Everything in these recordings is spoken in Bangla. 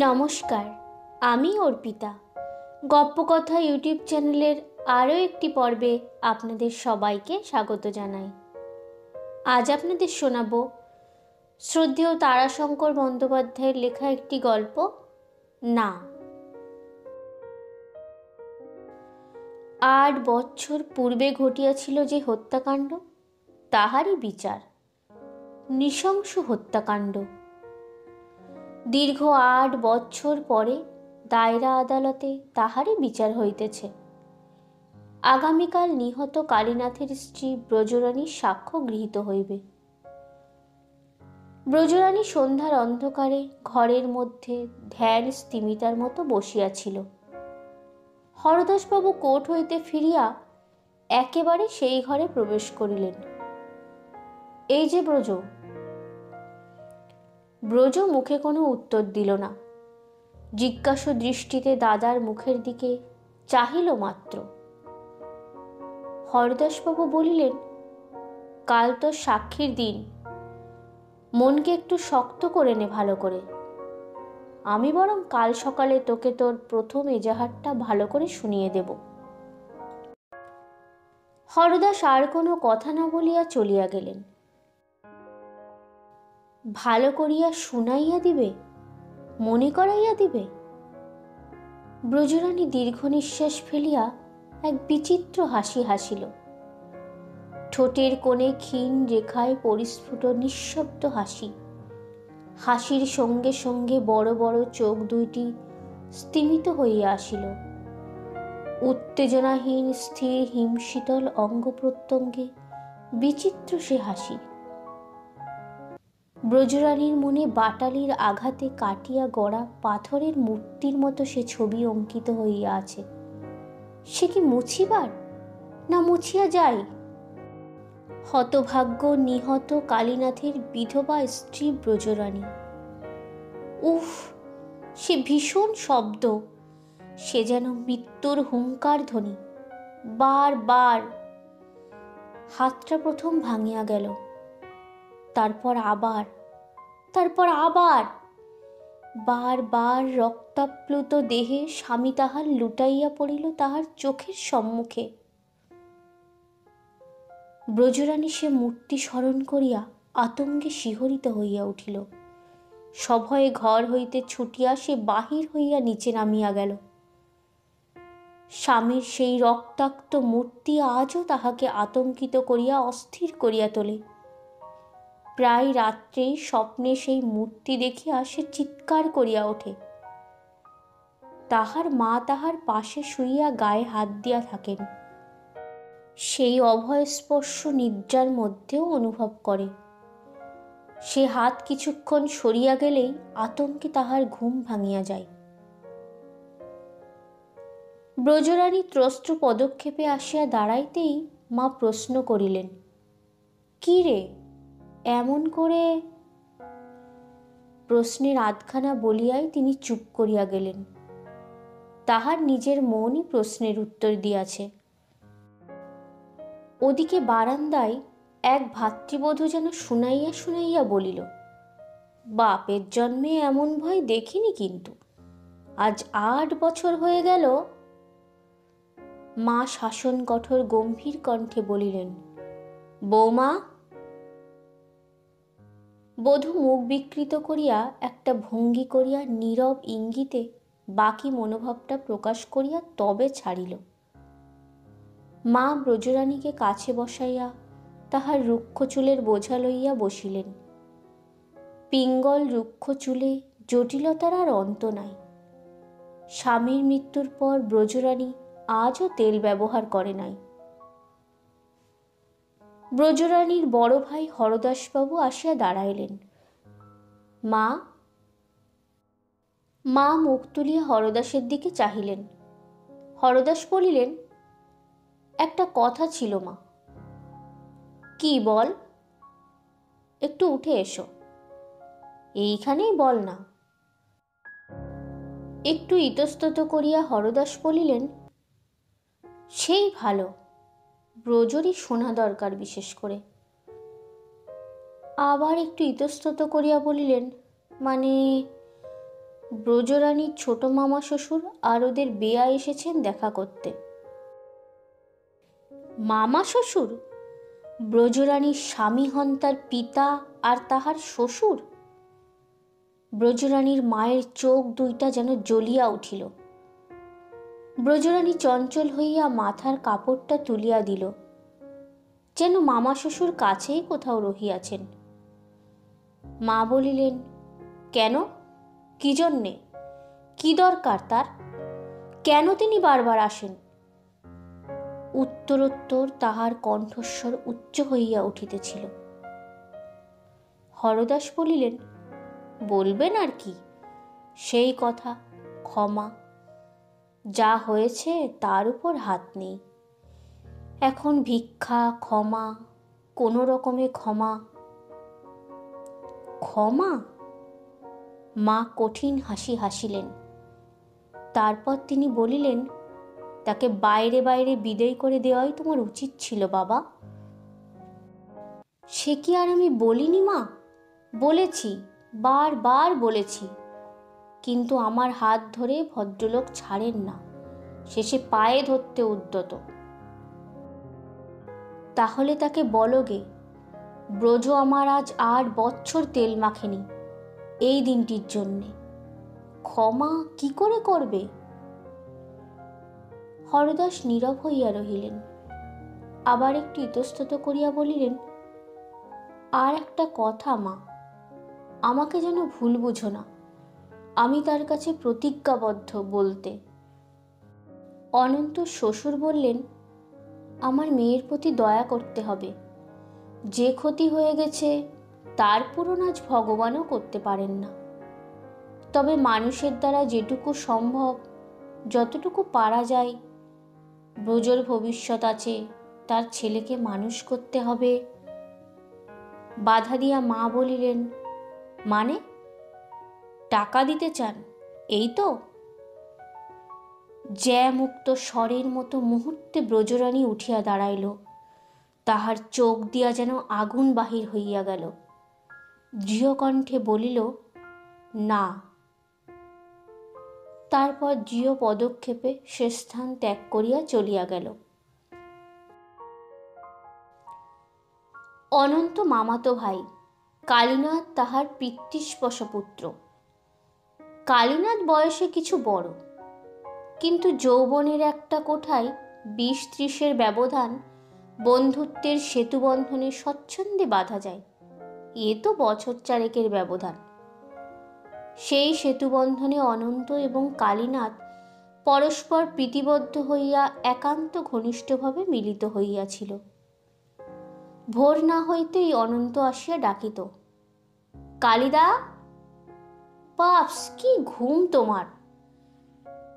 নমস্কার, আমি অর্পিতা। গপ্পকথা ইউটিউব চ্যানেলের আরও একটি পর্বে আপনাদের সবাইকে স্বাগত জানাই। আজ আপনাদের শোনাব শ্রদ্ধেয় তারাশঙ্কর বন্দ্যোপাধ্যায়ের লেখা একটি গল্প, না। 8 বছর পূর্বে ঘটিয়াছিল যে হত্যাকাণ্ড, তাহারই বিচার। নৃশংস হত্যাকাণ্ড। দীর্ঘ 8 বছর পরে দায়রা আদালতে তাহারই বিচার হইতেছে। আগামীকাল নিহত কালীনাথের স্ত্রী ব্রজরানীর সাক্ষ্য গৃহীত হইবে। ব্রজরানী সন্ধ্যার অন্ধকারে ঘরের মধ্যে ধ্যান স্থিমিতার মতো বসিয়াছিল। হরদাসবাবু কোর্ট হইতে ফিরিয়া একেবারে সেই ঘরে প্রবেশ করিলেন। এই যে ব্রজ। ব্রজ মুখে কোনো উত্তর দিল না। জিজ্ঞাসু দৃষ্টিতে দাদার মুখের দিকে চাহিল মাত্র। হরদাসবাবু বলিলেন, কাল তোর সাক্ষীর দিন, মনকে একটু শক্ত করে নে ভালো করে। আমি বরং কাল সকালে তোকে তোর প্রথম এজাহারটা ভালো করে শুনিয়ে দেব। হরদাস আর কোনো কথা না বলিয়া চলিয়া গেলেন। ভালো করিয়া শুনাইয়া দিবে, মনে করাইয়া দিবে? ব্রজরানী দীর্ঘ নিঃশ্বাস ফেলিয়া এক বিচিত্র হাসি হাসিল। ঠোঁটের কোণে ক্ষীণ রেখায় পরিস্ফুট নিঃশব্দ হাসি। হাসির সঙ্গে সঙ্গে বড় বড় চোখ দুইটি স্তিমিত হইয়া আসিল। উত্তেজনাহীন স্থির হিমশীতল অঙ্গ প্রত্যঙ্গে বিচিত্র সে হাসি। ব্রজরানীর মনে বাটালির আঘাতে কাটিয়া গড়া পাথরের মূর্তির মতো সে ছবি অঙ্কিত হইয়া আছে। সে কি মুছিবার, না মুছিয়া যায়? হতভাগ্য নিহত কালীনাথের বিধবা স্ত্রী ব্রজরানী। উফ, সে ভীষণ শব্দ! সে যেন মৃত্যুর হুঙ্কার ধ্বনি। বার বার। হাতটা প্রথম ভাঙিয়া গেল, তারপর আবার, তারপর আবার। বার বার রক্তাপ্লুত দেহে স্বামী তাহার লুটাইয়া পড়িল তাহার চোখের সম্মুখে। ব্রজরানী সে মূর্তি স্মরণ করিয়া আতঙ্কে শিহরিত হইয়া উঠিল। সভয়ে ঘর হইতে ছুটিয়া সে বাহির হইয়া নিচে নামিয়া গেল। স্বামীর সেই রক্তাক্ত মূর্তি আজও তাহাকে আতঙ্কিত করিয়া অস্থির করিয়া তোলে। প্রায় রাত্রেই স্বপ্নে সেই মূর্তি দেখিয়া সে চিৎকার করিয়া ওঠে। তাহার মা তাহার পাশে শুইয়া গায়ে হাত দিয়া থাকেন। সেই অভয় স্পর্শ নিদ্রার মধ্যেও অনুভব করে। সে হাত কিছুক্ষণ সরিয়া গেলেই আতঙ্কে তাহার ঘুম ভাঙিয়া যায়। ব্রজরানী ত্রস্ত পদক্ষেপে আসিয়া দাঁড়াইতেই মা প্রশ্ন করিলেন, কি রে, এমন করে? প্রশ্নের আধখানা বলিয়াই তিনি চুপ করিয়া গেলেন। তাহার নিজের মনই প্রশ্নের উত্তর দিয়াছে। ওদিকে বারান্দায় এক ভাতৃবধূ যেন শুনাইয়া শুনাইয়া বলিল, বাপের জন্মে এমন ভয় দেখিনি, কিন্তু আজ 8 বছর হয়ে গেল। মা শাসন কঠোর গম্ভীর কণ্ঠে বলিলেন, বৌমা। বধূ মুখ বিকৃত করিয়া একটা ভঙ্গি করিয়া নীরব ইঙ্গিতে বাকি মনোভাবটা প্রকাশ করিয়া তবে ছাড়িল। মা ব্রজরানীকে কাছে বসাইয়া তাহার রুক্ষ চুলের বোঝা লইয়া বসিলেন। পিঙ্গল রুক্ষ চুলে জটিলতার আর অন্ত নাই। স্বামীর মৃত্যুর পর ব্রজরানী আজও তেল ব্যবহার করে নাই। ব্রজরানীর বড় ভাই হরদাসবাবু আসিয়া দাঁড়াইলেন। মা। মা মুখ তুলিয়া হরদাসের দিকে চাহিলেন। হরদাস বলিলেন, একটা কথা ছিল মা। কি বল? একটু উঠে এসো। এইখানেই বল না। একটু ইতস্তত করিয়া হরদাস বলিলেন, সেই ভালো, ব্রজরই শোনা দরকার বিশেষ করে। আবার একটু ইতস্তত করিয়া বলিলেন, মানে ব্রজরানীর ছোট মামা শ্বশুর আর ওদের বেয়া এসেছেন দেখা করতে। মামা শ্বশুর? ব্রজরানীর স্বামী হন তার পিতা আর তাহার শ্বশুর? ব্রজরানীর মায়ের চোখ দুইটা যেন জ্বলিয়া উঠিল। ব্রজরানী চঞ্চল হইয়া মাথার কাপড়টা তুলিয়া দিল, যেন মামা শ্বশুর কাছেই কোথাও রহিয়াছেন। মা বলিলেন, কেন, কি জন্যে, কি দরকার তার, কেন তিনি বারবার আসেন? উত্তরোত্তর তাহার কণ্ঠস্বর উচ্চ হইয়া উঠিতেছিল। হরদাস বলিলেন, বলবেন আর কি, সেই কথা, ক্ষমা, যা হয়েছে তার উপর হাত নেই। এখন ভিক্ষা, ক্ষমা, কোনো রকমে ক্ষমা। ক্ষমা? মা কঠিন হাসি হাসিলেন। তারপর তিনি বলিলেন, তাকে বাইরে বাইরে বিদায় করে দেওয়াই তোমার উচিত ছিল বাবা। সে কি আর আমি বলিনি মা? বলেছি, বারবার বলেছি, কিন্তু আমার হাত ধরে ভদ্রলোক ছাড়েন না, শেষে পায়ে ধরতে উদ্যত। তাহলে তাকে বলগে, ব্রজ আমার আজ 8 বছর তেল মাখেনি এই দিনটির জন্যে, ক্ষমা কি করে করবে? হরদাস নীরব হইয়া রহিলেন। আবার একটু ইতস্তত করিয়া বলিলেন, আর একটা কথা মা, আমাকে যেন ভুল বুঝো না, আমি তার কাছে প্রতিজ্ঞাবদ্ধ বলতে। অনন্ত শ্বশুর বললেন, আমার মেয়ের প্রতি দয়া করতে হবে, যে ক্ষতি হয়ে গেছে তার পূরণ আজ ভগবানও করতে পারেন না, তবে মানুষের দ্বারা যেটুকু সম্ভব, যতটুকু পারা যায়, ব্রজর ভবিষ্যৎ আছে, তার ছেলেকে মানুষ করতে হবে। বাধা দিয়া মা বলিলেন, মানে টাকা দিতে চান, এই তো? জ্যামুক্ত স্বরের মতো মুহূর্তে ব্রজরানী উঠিয়া দাঁড়াইল। তাহার চোখ দিয়া যেন আগুন বাহির হইয়া গেল। দৃঢ়কণ্ঠে বলিল, না। তারপর দৃঢ় পদক্ষেপে সে স্থান ত্যাগ করিয়া চলিয়া গেল। অনন্ত মামাতো ভাই কালীনাথ তাহার পিতৃস্পশ পুত্র। কালীনাথ বয়সে কিছু বড়, কিন্তু যৌবনের একটা কোঠায় 20-30-এর ব্যবধান বন্ধুত্বের সেতুবন্ধনে স্বচ্ছন্দে বাঁধা যায়, এ তো বছর 4-এর ব্যবধান। সেই সেতুবন্ধনে অনন্ত এবং কালীনাথ পরস্পর প্রীতিবদ্ধ হইয়া একান্ত ঘনিষ্ঠভাবে মিলিত হইয়াছিল। ভোর না হইতেই অনন্ত আসিয়া ডাকিত, কালিদা, পাপস, কি ঘুম তোমার?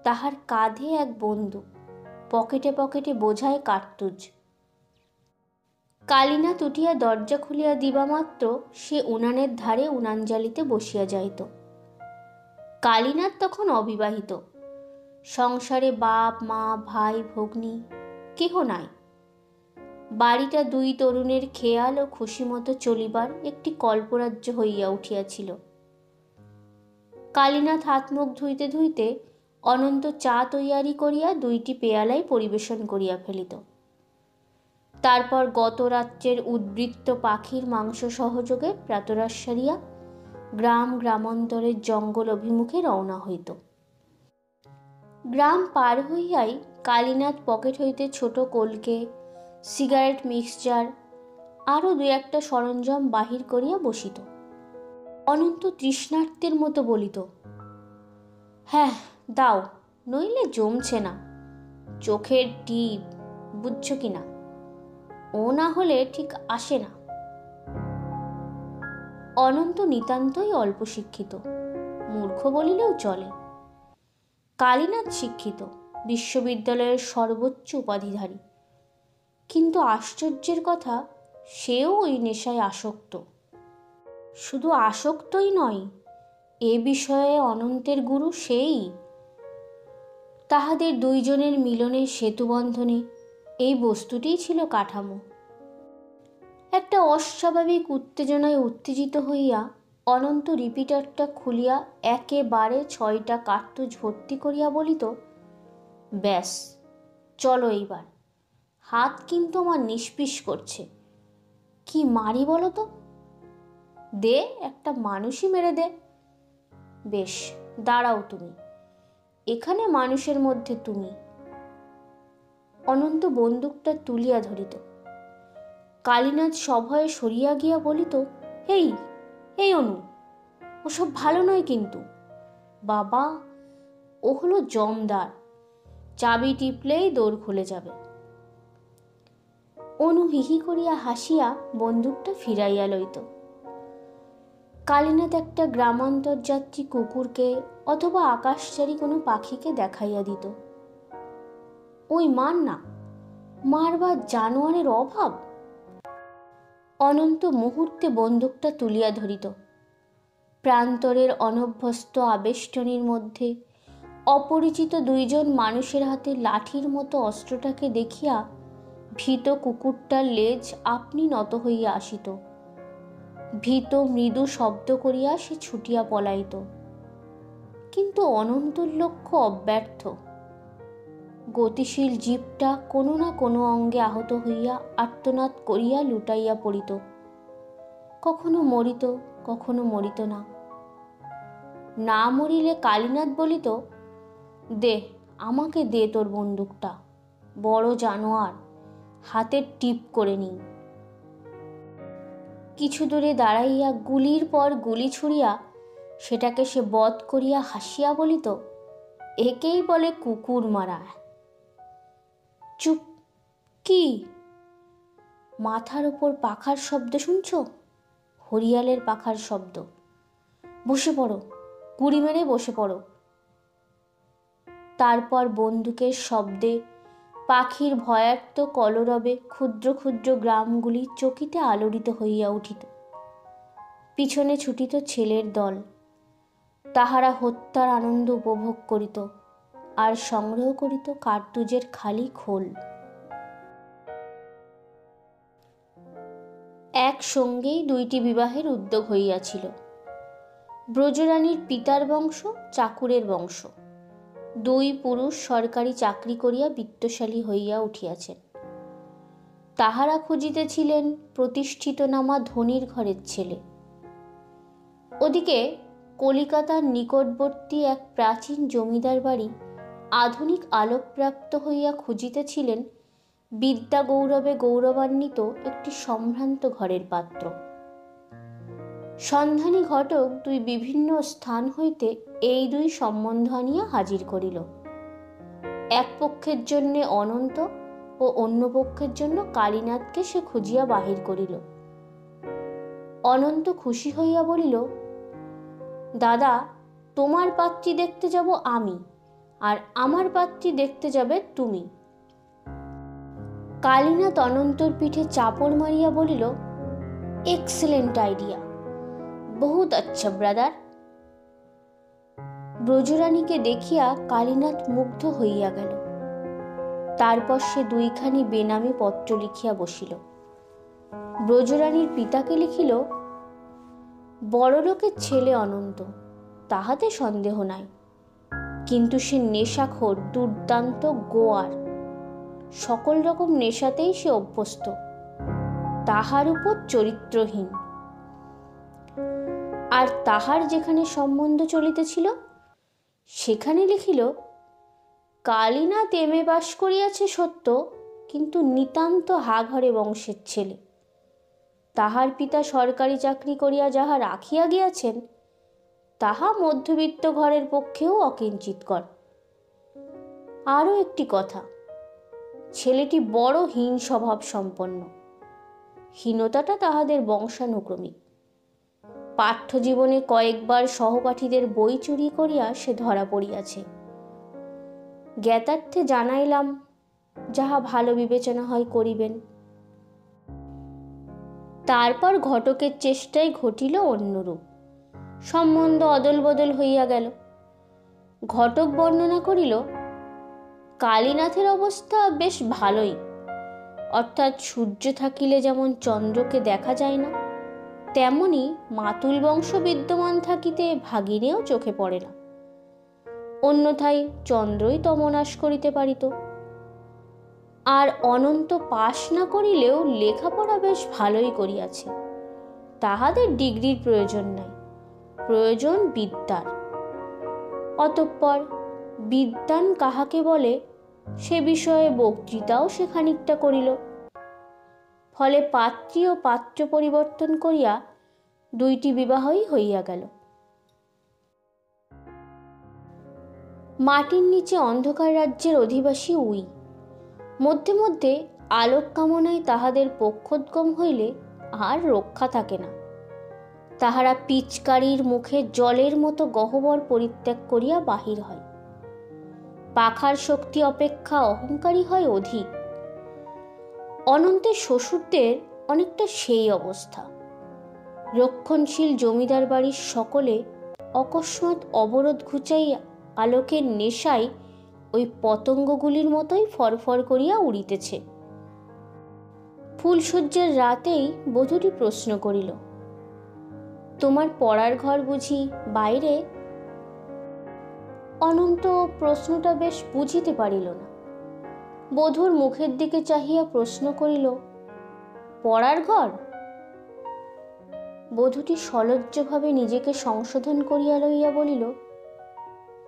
তাহার কাঁধে এক বন্দুক, পকেটে পকেটে বোঝায় কার্তুজ। কালীনাথ উঠিয়া দরজা খুলিয়া দিবা মাত্র সে উনানের ধারে উনান জ্বালিতে বসিয়া যাইত। কালীনাথ তখন অবিবাহিত, সংসারে বাপ মা ভাই ভগ্নী কেহ নাই। বাড়িটা 2 তরুণের খেয়াল ও খুশি মতো চলিবার একটি কল্পরাজ্য হইয়া উঠিয়াছিল। কালীনাথ হাত মুখ ধুইতে ধুইতে অনন্ত চা তৈয়ারি করিয়া 2টি পেয়ালায় পরিবেশন করিয়া ফেলিত। তারপর গত রাত্রের উদ্বৃত্ত পাখির মাংস সহযোগে প্রাতরাশ সারিয়া গ্রাম গ্রামান্তরের জঙ্গল অভিমুখে রওনা হইত। গ্রাম পার হইয়াই কালীনাথ পকেট হইতে ছোট কলকে, সিগারেট মিক্সচার আরও 2-1টা সরঞ্জাম বাহির করিয়া বসিত। অনন্ত তৃষ্ণার্তের মতো বলিত, হ্যাঁ দাও, নইলে জমছে না, চোখের টিপ, বুঝছো কিনা, ও না হলে ঠিক আসে না। অনন্ত নিতান্তই অল্প শিক্ষিত, মূর্খ বলিলেও চলে। কালীনাথ শিক্ষিত, বিশ্ববিদ্যালয়ের সর্বোচ্চ উপাধিধারী, কিন্তু আশ্চর্যের কথা, সেও ওই নেশায় আসক্ত। শুধু আসক্তই নয়, এ বিষয়ে অনন্তের গুরু সেই। তাহাদের 2 জনের মিলনের সেতুবন্ধনে এই বস্তুটিই ছিল কাঠামো। একটা অস্বাভাবিক উত্তেজনায় উত্তেজিত হইয়া অনন্ত রিপিটারটা খুলিয়া একেবারে 6টা কার্তুজ ভর্তি করিয়া বলিত, ব্যাস চলো এইবার। হাত কিন্তু আমার নিষ্পিস করছে। কি মারি বলো তো? দে, একটা মানুষই মেরে দে। বেশ, দাঁড়াও তুমি, এখানে মানুষের মধ্যে তুমি। অনন্ত বন্দুকটা তুলিয়া ধরিত। কালীনাথ সভয়ে সরিয়া গিয়া বলিত, এই এই অনু, ওসব ভালো নয় কিন্তু। বাবা, ও হলো জমদার, চাবি টিপলেই দৌড় খুলে যাবে। অনু হিহি করিয়া হাসিয়া বন্দুকটা ফিরাইয়া লইত। কালীনাথ একটা গ্রামান্তরযাত্রী কুকুরকে অথবা আকাশচারী কোনো পাখিকে দেখাইয়া দিত। ওই মার না, মারবার জানোয়ারের অভাব। অনন্ত মুহূর্তে বন্দুকটা তুলিয়া ধরিত। প্রান্তরের অনভ্যস্ত আবেষ্টনীর মধ্যে অপরিচিত 2জন মানুষের হাতে লাঠির মতো অস্ত্রটাকে দেখিয়া ভীত কুকুরটার লেজ আপনি নত হইয়া আসিত। ভীত মৃদু শব্দ করিয়া সে ছুটিয়া পলাইত। কিন্তু অনন্তর লক্ষ্য অব্যর্থ। গতিশীল জীবটা কোনো না কোনো অঙ্গে আহত হইয়া আর্তনাদ করিয়া লুটাইয়া পড়িত। কখনো মরিত, কখনো মরিত না। না মরিলে কালীনাথ বলিত, দে, আমাকে দে তোর বন্দুকটা, বড় জানোয়ার, হাতের টিপ করে নিই। কিছু দূরে দাঁড়াইয়া গুলির পর গুলি ছুড়িয়া সেটাকে সে বধ করিয়া হাসিয়া বলিত, একেই বলে কুকুর মারা। চুপ! কি? মাথার ওপর পাখার শব্দ শুনছ? হরিয়ালের পাখার শব্দ। বসে পড়ো, গুড়ি মেরে বসে পড়ো। তারপর বন্দুকের শব্দে, পাখির ভয়ার্ত কলরবে ক্ষুদ্র ক্ষুদ্র গ্রামগুলি চকিতে আলোড়িত হইয়া উঠিত। পিছনে ছুটিত ছেলের দল। তাহারা হত্যার আনন্দ উপভোগ করিত আর সংগ্রহ করিত কার্তুজের খালি খোল। একসঙ্গেই 2টি বিবাহের উদ্যোগ হইয়াছিল। ব্রজরানীর পিতার বংশ চাকুরের বংশ। 2 পুরুষ সরকারি চাকরি করিয়া বিত্তশালী হইয়া উঠিয়াছেন। তাহারা খুঁজিতেছিলেন প্রতিষ্ঠিত নামা ধনীর ঘরের ছেলে। ওদিকে কলিকাতার নিকটবর্তী এক প্রাচীন জমিদার বাড়ি আধুনিক আলোকপ্রাপ্ত হইয়া খুঁজিতেছিলেন বিদ্যা গৌরবে গৌরবান্বিত একটি সম্ভ্রান্ত ঘরের পাত্র। সন্ধানী ঘটক 2 বিভিন্ন স্থান হইতে এই 2 সম্বন্ধ আনিয়া হাজির করিল। এক পক্ষের জন্যে অনন্ত ও অন্য পক্ষের জন্য কালীনাথকে সে খুঁজিয়া বাহির করিল। অনন্ত খুশি হইয়া বলিল, দাদা, তোমার পাত্রী দেখতে যাব আমি, আর আমার পাত্রী দেখতে যাবে তুমি। কালীনাথ অনন্তর পিঠে চাপড় মারিয়া বলিল, এক্সেলেন্ট আইডিয়া, বহুত আচ্ছা ব্রাদার। ব্রজরানীকে দেখিয়া কালীনাথ মুগ্ধ হইয়া গেল। তারপর সে 2খানি বেনামি পত্র লিখিয়া বসিল। ব্রজরানীর পিতাকে লিখিল, বড়লোকের ছেলে অনন্ত, তাহাতে সন্দেহ নাই, কিন্তু সে নেশাখোর, দুর্দান্ত গোয়ার, সকল রকম নেশাতেই সে অভ্যস্ত, তাহার উপর চরিত্রহীন। আর তাহার যেখানে সম্বন্ধ চলিতেছিল সেখানে লিখিল, কালীনাথ এমএ পাস করিয়াছে সত্য, কিন্তু নিতান্ত হাঘরে বংশের ছেলে। তাহার পিতা সরকারি চাকরি করিয়া যাহা রাখিয়া গিয়াছেন তাহা মধ্যবিত্ত ঘরের পক্ষেও অকিঞ্চিৎকর। আরও একটি কথা, ছেলেটি বড় হীন স্বভাব সম্পন্ন। হীনতাটা তাহাদের বংশানুক্রমিক। পাঠ্যজীবনে কয়েকবার সহপাঠীদের বই চুরি করিয়া সে ধরা পড়িয়াছে। জ্ঞাতার্থে জানাইলাম, যাহা ভালো বিবেচনা হয় করিবেন। তারপর ঘটকের চেষ্টায় ঘটিল অন্যরূপ। সম্বন্ধ অদল বদল হইয়া গেল। ঘটক বর্ণনা করিল, কালীনাথের অবস্থা বেশ ভালোই, অর্থাৎ সূর্য থাকিলে যেমন চন্দ্রকে দেখা যায় না, তেমনি মাতুল বংশ বিদ্যমান থাকিতে ভাগিনেও চোখে পড়ে না, অন্যথায় চন্দ্রই তমনাশ করিতে পারিত। আর অনন্ত পাশ না করিলেও লেখাপড়া বেশ ভালোই করিয়াছে, তাহাদের ডিগ্রির প্রয়োজন নাই, প্রয়োজন বিদ্যার। অতঃপর বিদ্বান কাহাকে বলে সে বিষয়ে বক্তৃতাও সে খানিকটা করিল। ফলে পাত্রী ও পাত্র পরিবর্তন করিয়া 2টি বিবাহই হইয়া গেল। মাটির নিচে অন্ধকার রাজ্যের অধিবাসী উই, মধ্যে মধ্যে আলোক কামনায় তাহাদের পক্ষোদ্গম হইলে আর রক্ষা থাকে না। তাহারা পিচকারির মুখে জলের মতো গহ্বর পরিত্যাগ করিয়া বাহির হয়। পাখার শক্তি অপেক্ষা অহংকারী হয় অধিক। অনন্তের শ্বশুরদের অনেকটা সেই অবস্থা। রক্ষণশীল জমিদার বাড়ির সকলে অকস্মাৎ অবরোধ ঘুচাইয়া আলোকের নেশায় ওই পতঙ্গগুলির মতোই ফরফর করিয়া উড়িতেছে। ফুলশয্যার রাতেই বধূটি প্রশ্ন করিল, তোমার পড়ার ঘর বুঝি বাইরে? অনন্ত প্রশ্নটা বেশ বুঝিতে পারিল না। বধূর মুখের দিকে চাহিয়া প্রশ্ন করিল, পড়ার ঘর? বধূটি সলজ্জভাবে নিজেকে সংশোধন করিয়া লইয়া বলিল,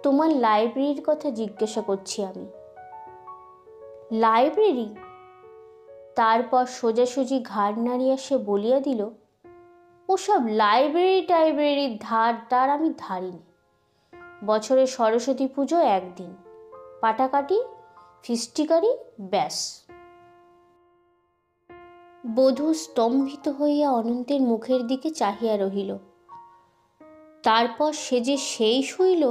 তোমার লাইব্রেরির কথা জিজ্ঞাসা করছি আমি। লাইব্রেরি? তারপর সোজাসুজি ঘাড় নাড়িয়া সে বলিয়া দিল, ওসব লাইব্রেরি টাইব্রেরির ধার আমি ধারিনি। বছরে সরস্বতী পুজো একদিন, পাটাকাটি, ফিস্টিকারি, ব্যাস। বধূ স্তম্ভিত হইয়া অনন্তের মুখের দিকে চাহিয়া রহিল। তারপর সে যে সেই শুইল,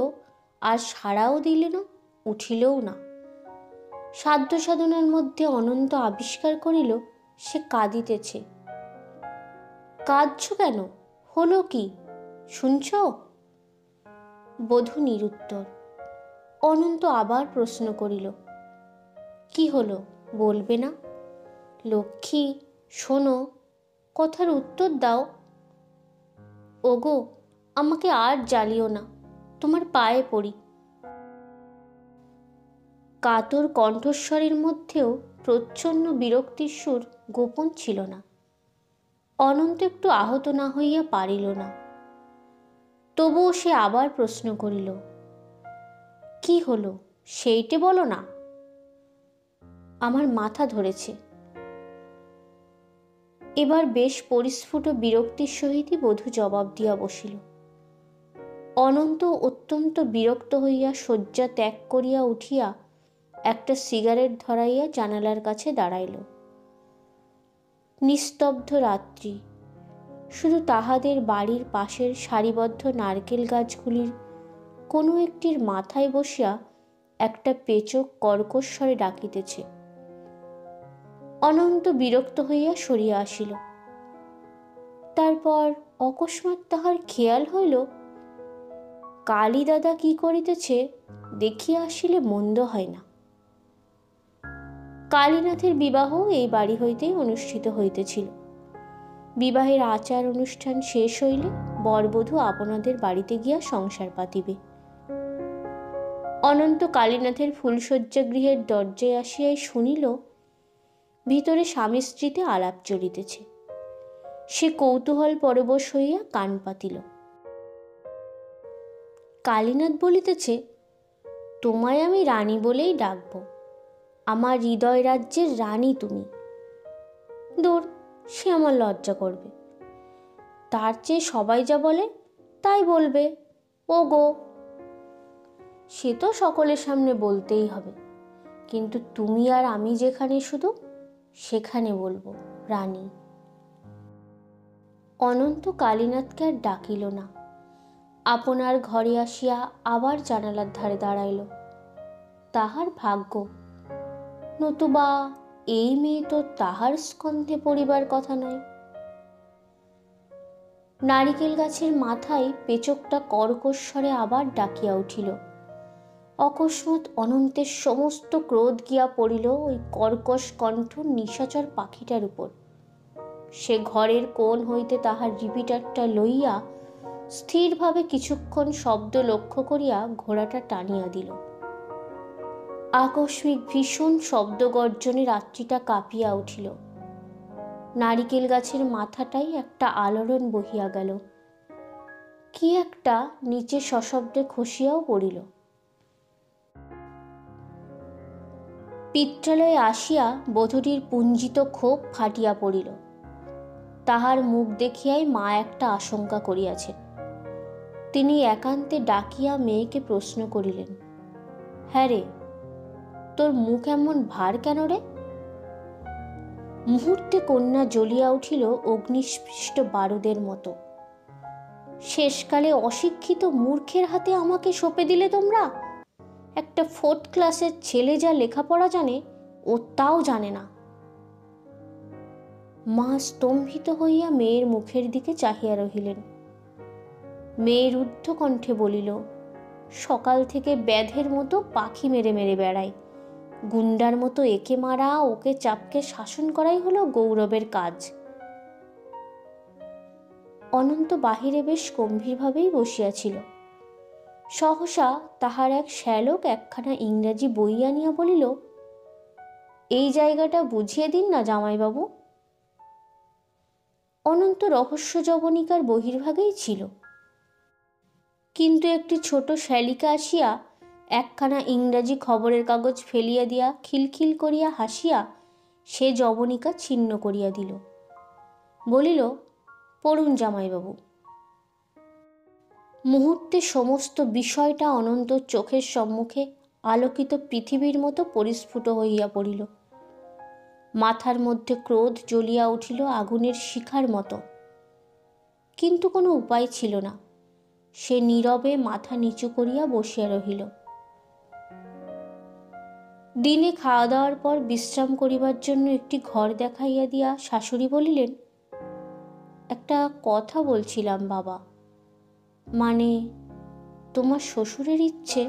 আর সাড়াও দিল না, উঠিলও না। সাধ্য সাধনার মধ্যে অনন্ত আবিষ্কার করিল সে কাঁদিতেছে। কাঁদছ কেন? হলো কি? শুনছ? বধূ নিরুত্তর। অনন্ত আবার প্রশ্ন করিল, কি হলো, বলবে না? লক্ষ্মী, শোনো, কথার উত্তর দাও। ওগো, আমাকে আর জ্বালিও না, তোমার পায়ে পড়ি। কাতর কণ্ঠস্বরের মধ্যেও প্রচ্ছন্ন বিরক্তির সুর গোপন ছিল না। অনন্ত একটু আহত না হইয়া পারিল না। তবুও সে আবার প্রশ্ন করিল, কি হলো সেইটে বলো না। আমার মাথা ধরেছে। এবার বেশ পরিস্ফুট বিরক্তির সহিতই বধূ জবাব দিয়া বসিল। অনন্ত অত্যন্ত বিরক্ত হইয়া শয্যা ত্যাগ করিয়া উঠিয়া একটা সিগারেট ধরাইয়া জানালার কাছে দাঁড়াইল। নিস্তব্ধ রাত্রি। শুধু তাহাদের বাড়ির পাশের সারিবদ্ধ নারকেল গাছগুলির কোনো একটির মাথায় বসিয়া একটা পেচক কর্কশ স্বরে ডাকিতেছে। অনন্ত বিরক্ত হইয়া সরিয়া আসিল। তারপর অকস্মাৎ তাহার খেয়াল হইল, কালী দাদা কি করিতেছে দেখিয়া আসিলে মন্দ হয় না। কালীনাথের বিবাহ এই বাড়ি হইতেই অনুষ্ঠিত হইতেছিল। বিবাহের আচার অনুষ্ঠান শেষ হইলে বরবধূ আপনাদের বাড়িতে গিয়া সংসার পাতিবে। অনন্ত কালীনাথের ফুলশয্যা গৃহের দরজায় আসিয়াই শুনিল ভিতরে স্বামী স্ত্রীতে আলাপ চলিতেছে। সে কৌতূহল পরবশ হইয়া কান পাতিল। কালীনাথ বলিতেছে, তোমায় আমি রানী বলেই ডাকব, আমার হৃদয় রাজ্যের রানী তুমি। দূর, সে আমার লজ্জা করবে। তার চেয়ে সবাই যা বলে তাই বলবে, ও গো। সে তো সকলের সামনে বলতেই হবে, কিন্তু তুমি আর আমি যেখানে শুধু, সেখানে বলবো রানী। অনন্ত কালীনাথকে আর ডাকিল না। আপনার ঘরে আসিয়া আবার জানালার ধারে দাঁড়াইল। তাহার ভাগ্য, নতুবা এই মেয়ে তো তাহার স্কন্ধে পড়িবার কথা নয়। নারিকেল গাছের মাথায় পেচকটা কর্কশ স্বরে আবার ডাকিয়া উঠিল। অকস্মাৎ অনন্তের সমস্ত ক্রোধ গিয়া পড়িল ওই কর্কশ কণ্ঠ নিশাচর পাখিটার উপর। সে ঘরের কোণ হইতে তাহার রিপিটারটা লইয়া স্থিরভাবে কিছুক্ষণ শব্দ লক্ষ্য করিয়া ঘোড়াটা টানিয়া দিল। আকস্মিক ভীষণ শব্দ গর্জনে রাত্রিটা কাঁপিয়া উঠিল। নারিকেল গাছের মাথাটাই একটা আলোড়ন বহিয়া গেল। কি একটা নিচে সশব্দে খসিয়াও পড়িল। পিত্রালয়ে আসিয়া বধূটির পুঞ্জিত ক্ষোভ ফাটিয়া পড়িল। তাহার মুখ দেখিয়াই মা একটা আশঙ্কা করিয়াছেন। তিনি একান্তে ডাকিয়া মেয়েকে প্রশ্ন করিলেন, হ্যাঁ রে, তোর মুখ এমন ভার কেন রে? মুহূর্তে কন্যা জ্বলিয়া উঠিল অগ্নিস্পৃষ্ট বারুদের মতো। শেষকালে অশিক্ষিত মূর্খের হাতে আমাকে সঁপে দিলে তোমরা? একটা 4th ক্লাসের ছেলে যা লেখাপড়া জানে ও তাও জানে না। মা স্তম্ভিত হইয়া মেয়ের মুখের দিকে চাহিয়া রহিলেন। মেয়ে রুদ্ধ কণ্ঠে বলিল, সকাল থেকে ব্যাধের মতো পাখি মেরে মেরে বেড়াই। গুন্ডার মতো একে মারা ওকে চাপকে শাসন করাই হলো গৌরবের কাজ। অনন্ত বাহিরে বেশ গম্ভীরভাবেই বসিয়াছিল। সহসা তাহার এক শ্যালক একখানা ইংরাজি বই আনিয়া বলিল, এই জায়গাটা বুঝিয়ে দিন না জামাইবাবু। অনন্ত রহস্য জবনিকার বহির্ভাগেই ছিল, কিন্তু একটি ছোট শ্যালিকা আসিয়া একখানা ইংরাজি খবরের কাগজ ফেলিয়া দিয়া খিলখিল করিয়া হাসিয়া সে জবনিকা ছিন্ন করিয়া দিল। বলিল, পড়ুন জামাইবাবু। মুহূর্তে সমস্ত বিষয়টা অনন্ত চোখের সম্মুখে আলোকিত পৃথিবীর মতো পরিস্ফুট হইয়া পড়িল। মাথার মধ্যে ক্রোধ জ্বলিয়া উঠিল আগুনের শিখার মতো, কিন্তু কোনো উপায় ছিল না। সে নীরবে মাথা নিচু করিয়া বসিয়া রহিল। দিনে খাওয়া দাওয়ার পর বিশ্রাম করিবার জন্য একটি ঘর দেখাইয়া দিয়া শাশুড়ি বলিলেন, একটা কথা বলছিলাম বাবা, মানে তোমার শ্বশুরের ইচ্ছে,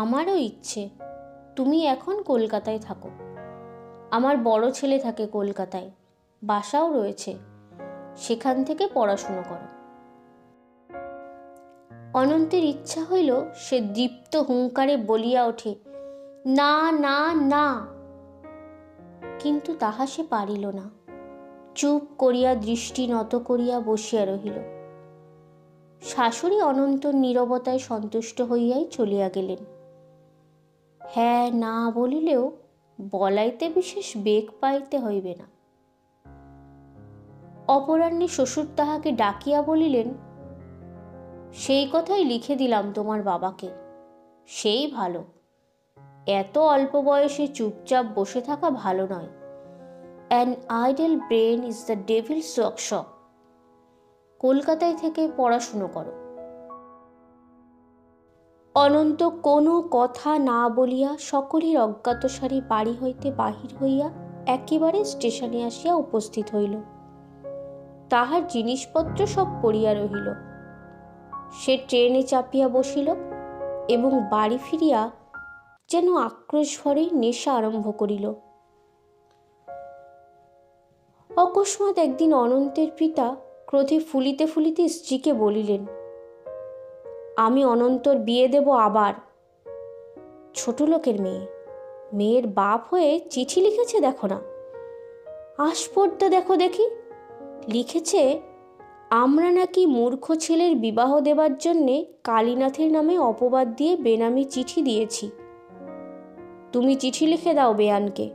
আমারও ইচ্ছে তুমি এখন কলকাতায় থাকো। আমার বড় ছেলে থাকে কলকাতায়, বাসাও রয়েছে, সেখান থেকে পড়াশুনো করো। অনন্তের ইচ্ছা হইল সে দীপ্ত হুঙ্কারে বলিয়া ওঠে, না না না, কিন্তু তাহা সে পারিল না। চুপ করিয়া দৃষ্টি নত করিয়া বসিয়া রহিল। শাশুড়ি অনন্তর নীরবতায় সন্তুষ্ট হইয়াই চলিয়া গেলেন। হ্যাঁ না বলিলেও বলাইতে বিশেষ বেগ পাইতে হইবে না। অপরাহ্নে শ্বশুর তাহাকে ডাকিয়া বলিলেন, সেই কথাই লিখে দিলাম তোমার বাবাকে, সেই ভালো। এত অল্প বয়সে চুপচাপ বসে থাকা ভালো নয়। An idle brain is the devil's workshop. কলকাতায় থেকে পড়াশুনো করো। অনন্ত কোনো কথা না বলিয়া সকলের অজ্ঞাতসারে বাড়ি হইতে বাহির হইয়া একেবারে স্টেশনে আসিয়া উপস্থিত হইল। তাহার জিনিসপত্র সব পড়িয়া রহিল। সে ট্রেনে চাপিয়া বসিল এবং বাড়ি ফিরিয়া যেন আক্রোশ ভরে নেশা আরম্ভ করিল। অকস্মাৎ একদিন অনন্তের পিতা ক্রোধে ফুলিতে ফুলিতে স্ত্রীকে বলিলেন, আমি অনন্তর বিয়ে দেব আবার। ছোট লোকের মেয়ে, মেয়ের বাপ হয়ে চিঠি লিখেছে দেখো না, আস্পর্ধা দেখো দেখি। লিখেছে, আমরা নাকি মূর্খ ছেলের বিবাহ দেবার জন্যে কালীনাথের নামে অপবাদ দিয়ে বেনামি চিঠি দিয়েছি। তুমি চিঠি লিখে দাও বেয়ানকে,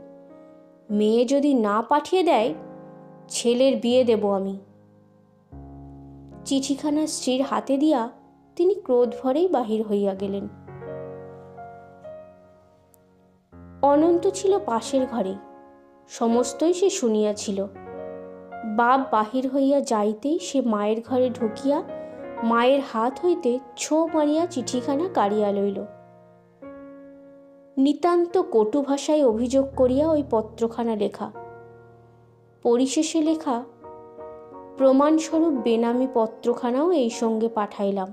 মেয়ে যদি না পাঠিয়ে দেয় ছেলের বিয়ে দেব আমি। চিঠিখানা স্ত্রীর হাতে দিয়া তিনি ক্রোধ ভরেই বাহির হইয়া গেলেন। অনন্ত ছিল পাশের ঘরে, সমস্তই সে শুনিয়াছিল। বাপ বাহির হইয়া যাইতেই সে মায়ের ঘরে ঢুকিয়া মায়ের হাত হইতে ছো মারিয়া চিঠিখানা কাড়িয়া লইল। নিতান্ত কটু ভাষায় অভিযোগ করিয়া ওই পত্রখানা লেখা। পরিশেষে লেখা, প্রমাণস্বরূপ বেনামি পত্রখানাও এই সঙ্গে পাঠাইলাম।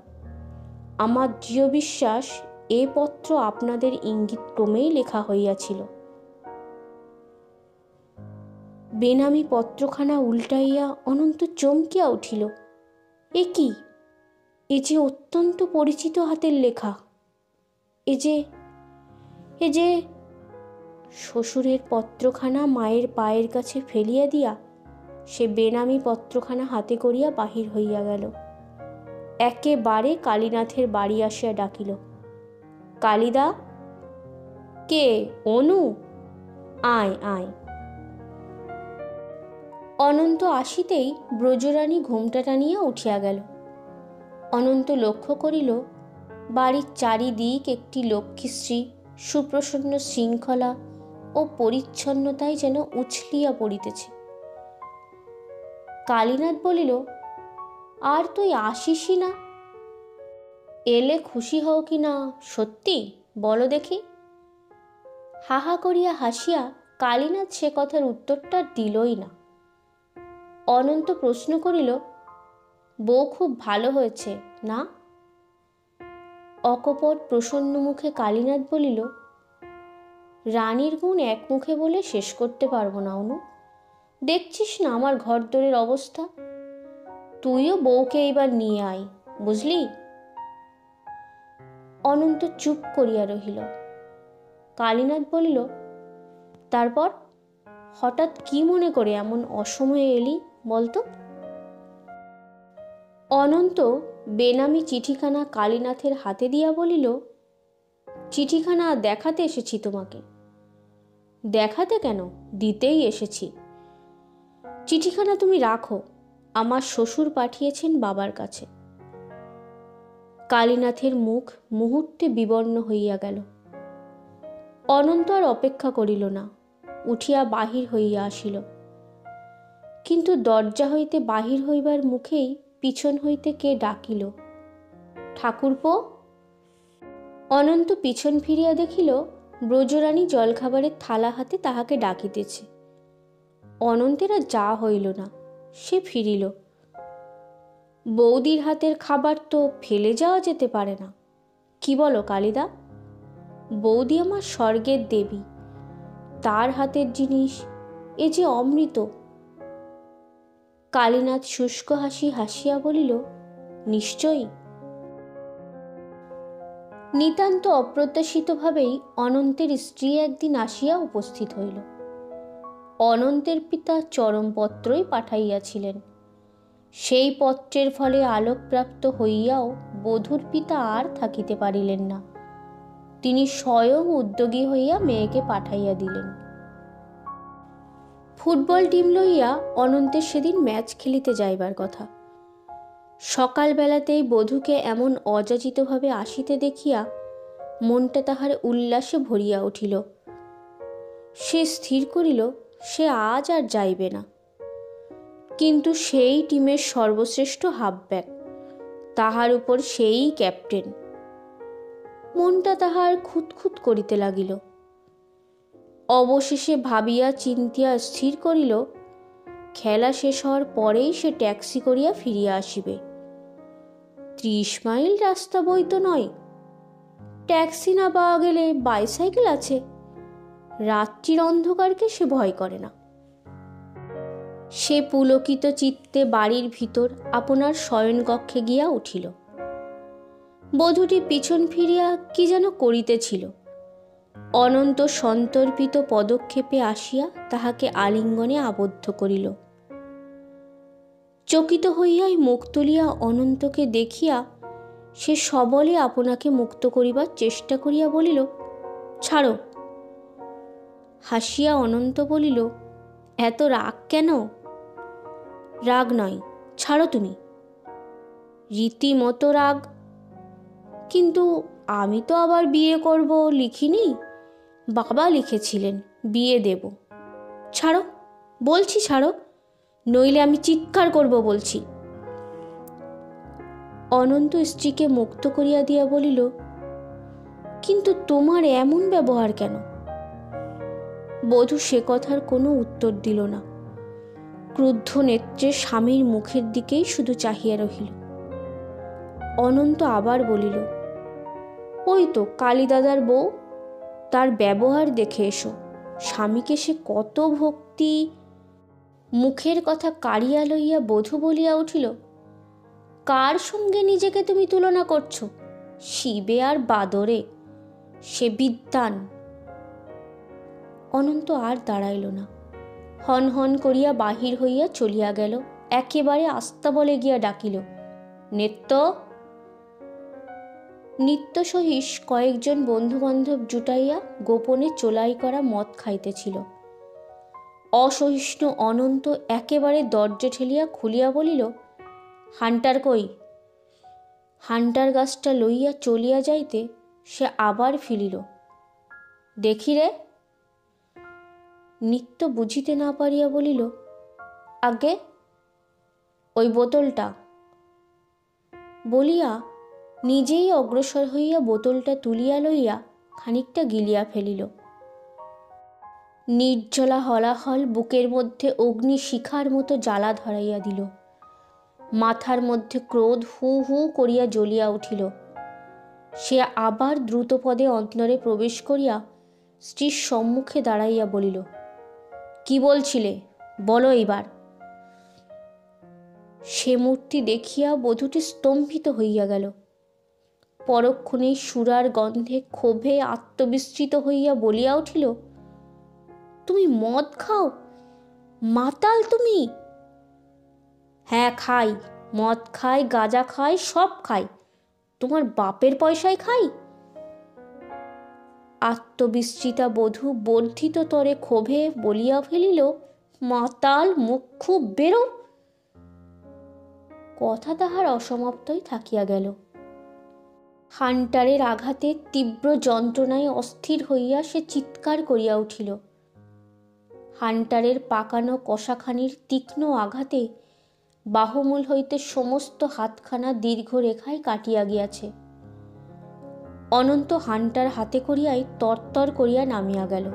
আমার দৃঢ় বিশ্বাস এ পত্র আপনাদের ইঙ্গিত ক্রমেই লেখা হইয়াছিল। বেনামি পত্রখানা উল্টাইয়া অনন্ত চমকিয়া উঠিল। এ কি? এ যে অত্যন্ত পরিচিত হাতের লেখা। এ যে শ্বশুরের পত্রখানা মায়ের পায়ের কাছে ফেলিয়া দিয়া সে বেনামি পত্রখানা হাতে করিয়া বাহির হইয়া গেল। একেবারে কালীনাথের বাড়ি আসিয়া ডাকিল, কালিদা। কে? অনু? আয় আয়। অনন্ত আসিতেই ব্রজরানী ঘোমটা টানিয়া উঠিয়া গেল। অনন্ত লক্ষ্য করিল বাড়ির চারিদিক একটি লক্ষ্মীশ্রী সুপ্রসন্ন শৃঙ্খলা ও পরিচ্ছন্নতায় যেন উছলিয়া পড়িতেছে। কালীনাথ বলিল, আর তুই আসিসই না? এলে খুশি হও কি না সত্যি বলো দেখি। হাহা করিয়া হাসিয়া কালীনাথ সে কথার উত্তরটা দিলই না। অনন্ত প্রশ্ন করিল, বউ খুব ভালো হয়েছে না? অকপট প্রসন্ন মুখে কালীনাথ বলিল, রানীর গুণ এক মুখে বলে শেষ করতে পারবো না অনু। দেখছিস না আমার ঘরদোরের অবস্থা। তুইও বউকে এইবার নিয়ে আয়, বুঝলি? অনন্ত চুপ করিয়া রহিল। কালীনাথ বলিল, তারপর হঠাৎ কি মনে করে এমন অসময়ে এলি বলতো? অনন্ত বেনামি চিঠিখানা কালীনাথের হাতে দিয়া বলিল, চিঠিখানা দেখাতে এসেছি তোমাকে। দেখাতে কেন, দিতেই এসেছি। চিঠিখানা তুমি রাখো, আমার শ্বশুর পাঠিয়েছেন বাবার কাছে। কালীনাথের মুখ মুহূর্তে বিবর্ণ হইয়া গেল। অনন্ত আর অপেক্ষা করিল না, উঠিয়া বাহির হইয়া আসিল। কিন্তু দরজা হইতে বাহির হইবার মুখেই পিছন হইতে কে ডাকিল, ঠাকুরপো। অনন্ত পিছন ফিরিয়া দেখিল ব্রজরানী জলখাবারের থালা হাতে তাহাকে ডাকিতেছে। অনন্তের আর যা হইল না, সে ফিরিল। বৌদির হাতের খাবার তো ফেলে যাওয়া যেতে পারে না, কি বলো কালিদা? বৌদি আমার স্বর্গের দেবী, তার হাতের জিনিস এ যে অমৃত। কালীনাথ শুষ্ক হাসি হাসিয়া বলিল, নিশ্চয়ই। নিতান্ত অপ্রত্যাশিতভাবেই অনন্তের স্ত্রী একদিন আসিয়া উপস্থিত হইল। অনন্তের পিতা চরমপত্রই পাঠাইয়াছিলেন। সেই পত্রের ফলে আলোকপ্রাপ্ত হইয়াও বধূর পিতা আর থাকিতে পারিলেন না। তিনি স্বয়ং উদ্যোগী হইয়া মেয়েকে পাঠাইয়া দিলেন। ফুটবল টিম লইয়া অনন্তের সেদিন ম্যাচ খেলিতে যাইবার কথা। সকালবেলাতেই বধূকে এমন অযাচিতভাবে আসিতে দেখিয়া মনটা তাহার উল্লাসে ভরিয়া উঠিল। সে স্থির করিল সে আজ আর যাইবে না। কিন্তু সেই টিমের সর্বশ্রেষ্ঠ হাফব্যাক, তাহার উপর সেই ক্যাপ্টেন। মনটা তাহার খুঁতখুত করিতে লাগিল। অবশেষে ভাবিয়া চিন্তিয়া স্থির করিল খেলা শেষ হওয়ার পরেই সে ট্যাক্সি করিয়া ফিরিয়া আসিবে। 30 মাইল রাস্তা বই তো নয়। ট্যাক্সি না পাওয়া গেলে বাইসাইকেল আছে। রাত্রির অন্ধকারকে সে ভয় করে না। সে পুলকিত চিত্তে বাড়ির ভিতর আপনার শয়নকক্ষে গিয়া উঠিল। বধূটি পিছন ফিরিয়া কি যেন করিতেছিল। অনন্ত সন্তর্পিত পদক্ষেপে আসিয়া তাহাকে আলিঙ্গনে আবদ্ধ করিল। চকিত হইয়াই মুখ তুলিয়া অনন্তকে দেখিয়া সে সবলে আপনাকে মুক্ত করিবার চেষ্টা করিয়া বলিল, ছাড়ো। হাসিয়া অনন্ত বলিল, এত রাগ কেন? রাগ নয়, ছাড়ো তুমি। রীতিমতো রাগ। কিন্তু আমি তো আবার বিয়ে করব লিখিনি, বাবা লিখেছিলেন বিয়ে দেব। ছাড়ো বলছি, ছাড়ো, নইলে আমি চিৎকার করব বলছি। অনন্ত স্ত্রীকে মুক্ত করিয়া দিয়া বলিল, কিন্তু তোমার এমন ব্যবহার কেন? বধূ সে কথার কোনো উত্তর দিল না। ক্রুদ্ধ নেত্রে স্বামীর মুখের দিকেই শুধু চাহিয়া রহিল। অনন্ত আবার বলিল, ওই তো কালীদাদার বউ, তার ব্যবহার দেখে এসো। স্বামীকে সে কত ভক্তি। মুখের কথা কাড়িয়া লইয়া বধূ বলিয়া উঠিল, কার সঙ্গে নিজেকে তুমি তুলনা করছো? শিবে আর বাদরে, সে বিদ্বান। অনন্ত আর দাঁড়াইল না, হন হন করিয়া বাহির হইয়া চলিয়া গেল। একেবারে আস্তাবলে গিয়া ডাকিল, নেত্য। নিত্য সহিস কয়েকজন বন্ধু বান্ধব জুটাইয়া গোপনে চোলাই করা মদ খাইতেছিল। অসহিষ্ণু অনন্ত একেবারে দরজা ঠেলিয়া খুলিয়া বলিল, হান্টার কই? হান্টার গাছটা লইয়া চলিয়া যাইতে সে আবার ফিরিল, দেখি রে। নিত্য বুঝিতে না পারিয়া বলিল, আগে ওই বোতলটা। বলিয়া নিজেই অগ্রসর হইয়া বোতলটা তুলিয়া লইয়া খানিকটা গিলিয়া ফেলিল। নির্জলা হলাহল বুকের মধ্যে অগ্নি শিখার মতো জ্বালা ধরাইয়া দিল। মাথার মধ্যে ক্রোধ হু হু করিয়া জ্বলিয়া উঠিল। সে আবার দ্রুতপদে অন্তরে প্রবেশ করিয়া স্ত্রীর সম্মুখে দাঁড়াইয়া বলিল, কি বলছিলে বলো এইবার। সে মূর্তি দেখিয়া বধূটি স্তম্ভিত হইয়া গেল। পরক্ষণেই সুরার গন্ধে ক্ষোভে আত্মবিস্মৃত হইয়া বলিয়া উঠিল, তুমি মদ খাও? মাতাল তুমি? হ্যাঁ খাই, মদ খাই, গাঁজা খাই, সব খাই। তোমার বাপের পয়সায় খাই। আত্মবিস্মৃতা বধূ বর্ধিত তরে ক্ষোভে বলিয়া ফেলিল, মাতাল, মুখ খুব বেরো। কথা তাহার অসমাপ্তই থাকিয়া গেল। হান্টারের আঘাতে তীব্র যন্ত্রণায় অস্থির হইয়া সে চিৎকার করিয়া উঠিল। হান্টারের পাকানো কষাখানির তীক্ষ্ণ আঘাতে বাহুমূল হইতে সমস্ত হাতখানা দীর্ঘ রেখায় কাটিয়া গিয়াছে। অনন্ত হান্টার হাতে করিয়াই তরতর করিয়া নামিয়া গেল।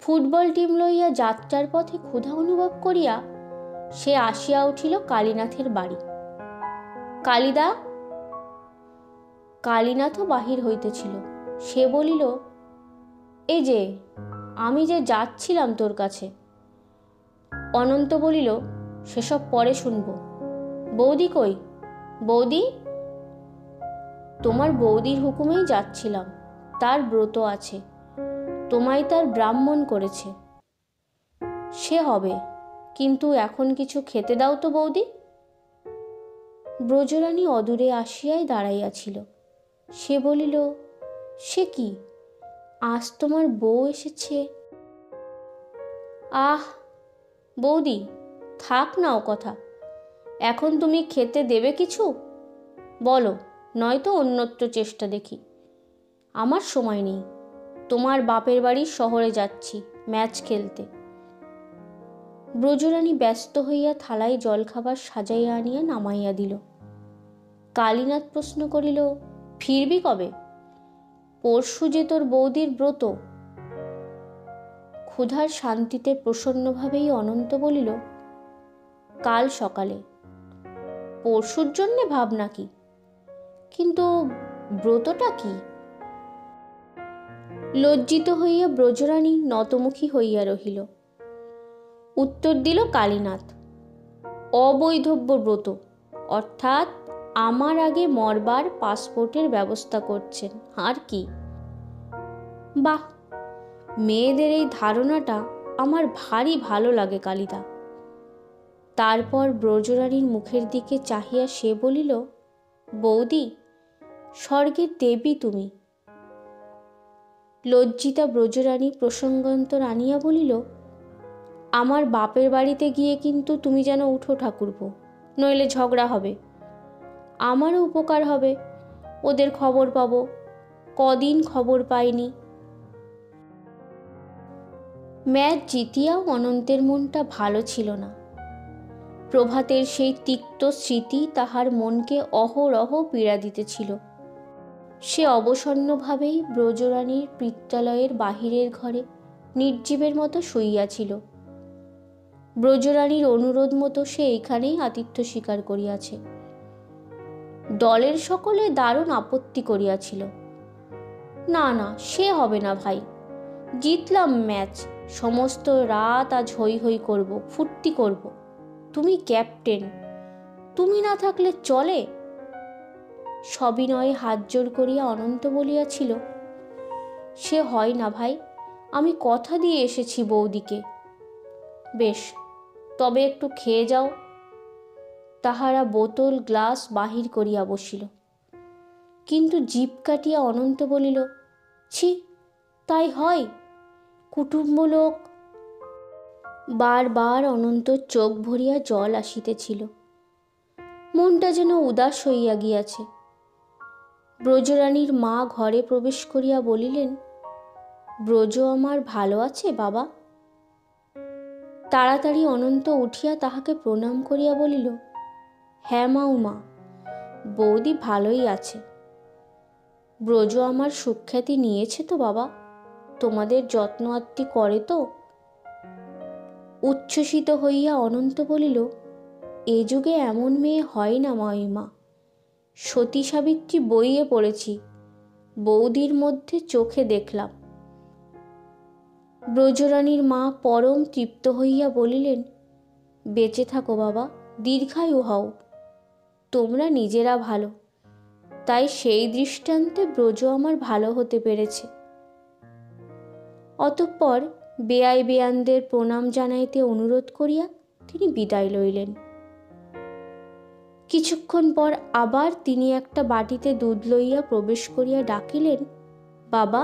ফুটবল টিম লইয়া যাত্রার পথে ক্ষুধা অনুভব করিয়া সে আসিয়া উঠিল কালীনাথের বাড়ি। কালিদা। কালীনাথও বাহির হইতেছিল। সে বলিল, এই যে আমি যে যাচ্ছিলাম তোর কাছে। অনন্ত বলিল, সেসব পরে শুনব। বৌদি কই? বৌদি? তোমার বৌদির হুকুমেই যাচ্ছিলাম। তার ব্রত আছে, তোমায় তার ব্রাহ্মণ করেছে। সে হবে, কিন্তু এখন কিছু খেতে দাও তো বৌদি। ব্রজরানী অদূরে আসিয়াই দাঁড়াইয়াছিল। সে বলিল, সে কি, আজ তোমার বউ এসেছে? আহ বৌদি, থাক না ও কথা। এখন তুমি খেতে দেবে কিছু? বলো, নয়তো অন্যত্র চেষ্টা দেখি। আমার সময় নেই। তোমার বাপের বাড়ি শহরে যাচ্ছি ম্যাচ খেলতে। ব্রজরানী ব্যস্ত হইয়া থালায় জলখাবার সাজাইয়া আনিয়া নামাইয়া দিল। কালীনাথ প্রশ্ন করিল, ফিরবি কবে? পরশু যে তোর বৌদির ব্রত। ক্ষুধার শান্তিতে প্রসন্নভাবেই অনন্ত বলিল, কাল সকালে। পরশুর জন্যে ভাব নাকি? কিন্তু ব্রতটা কি? লজ্জিত হইয়া ব্রজরানী নতমুখী হইয়া রহিল। উত্তর দিল কালীনাথ, অবৈধব্য ব্রত, অর্থাৎ আমার আগে মরবার পাসপোর্টের ব্যবস্থা করছেন, আর কি। বাহ, মেয়েদের এই ধারণাটা আমার ভারী ভালো লাগে কালিদা। তারপর ব্রজরানীর মুখের দিকে চাহিয়া সে বলিল, বৌদি, স্বর্গের দেবী তুমি। লজ্জিতা ব্রজরানী প্রসঙ্গান্তর আনিয়া বলিল, আমার বাপের বাড়িতে গিয়ে কিন্তু তুমি যেন উঠো ঠাকুরপো, নইলে ঝগড়া হবে। আমারও উপকার হবে, ওদের খবর পাবো। কদিন খবর পাইনি। ম্যাচ জিতিয়াও অনন্তের মনটা ভালো ছিল না। প্রভাতের সেই তিক্ত স্মৃতি তাহার মনকে অহরহ পীড়া দিতেছিল। সে অবসন্নভাবেই ব্রজরানীর পিত্তালয়ের বাহিরের ঘরে নির্জীবের মতো শুইয়াছিল। ব্রজরানীর অনুরোধ মতো সে এইখানেই আতিথ্য স্বীকার করিয়াছে। দলের সকলে দারুণ আপত্তি করিয়াছিল। না না, সে হবে না ভাই, জিতলাম ম্যাচ, সমস্ত রাত আজ হই হই করব, ফুর্তি করব। তুমি ক্যাপ্টেন, তুমি না থাকলে চলে? সবিনয়ে হাত জোর করিয়া অনন্ত বলিয়াছিল, সে হয় না ভাই, আমি কথা দিয়ে এসেছি বৌদিকে। বেশ, তবে একটু খেয়ে যাও। তাহারা বোতল গ্লাস বাহির করিয়া বসিল। কিন্তু জিভ কাটিয়া অনন্ত বলিল, ছি, তাই হয়? কুটুম্ব লোক। বারবার অনন্তর চোখ ভরিয়া জল আসিতেছিল। মনটা যেন উদাস হইয়া গিয়াছে। ব্রজরানীর মা ঘরে প্রবেশ করিয়া বলিলেন, ব্রজ আমার ভালো আছে বাবা? তাড়াতাড়ি অনন্ত উঠিয়া তাহাকে প্রণাম করিয়া বলিল, হ্যাঁ মা উমা, বৌদি ভালোই আছে। ব্রজ আমার সুখ্যাতি নিয়েছে তো বাবা? তোমাদের যত্ন আত্তি করে তো? উচ্ছ্বসিত হইয়া অনন্ত বলিল, এ যুগে এমন মেয়ে হয় না মাইমা। সতী সাবিত্রী বইয়ে পড়েছি, বৌদির মধ্যে চোখে দেখলাম। ব্রজরানীর মা পরম তৃপ্ত হইয়া বলিলেন, বেঁচে থাকো বাবা, দীর্ঘায়ু হও। তোমরা নিজেরা ভালো, তাই সেই দৃষ্টান্তে ব্রজ আমার ভালো হতে পেরেছে। অতঃপর বেয়াই বেয়ানদের প্রণাম জানাইতে অনুরোধ করিয়া তিনি বিদায় লইলেন। কিছুক্ষণ পর আবার তিনি একটা বাটিতে দুধ লইয়া প্রবেশ করিয়া ডাকিলেন, বাবা।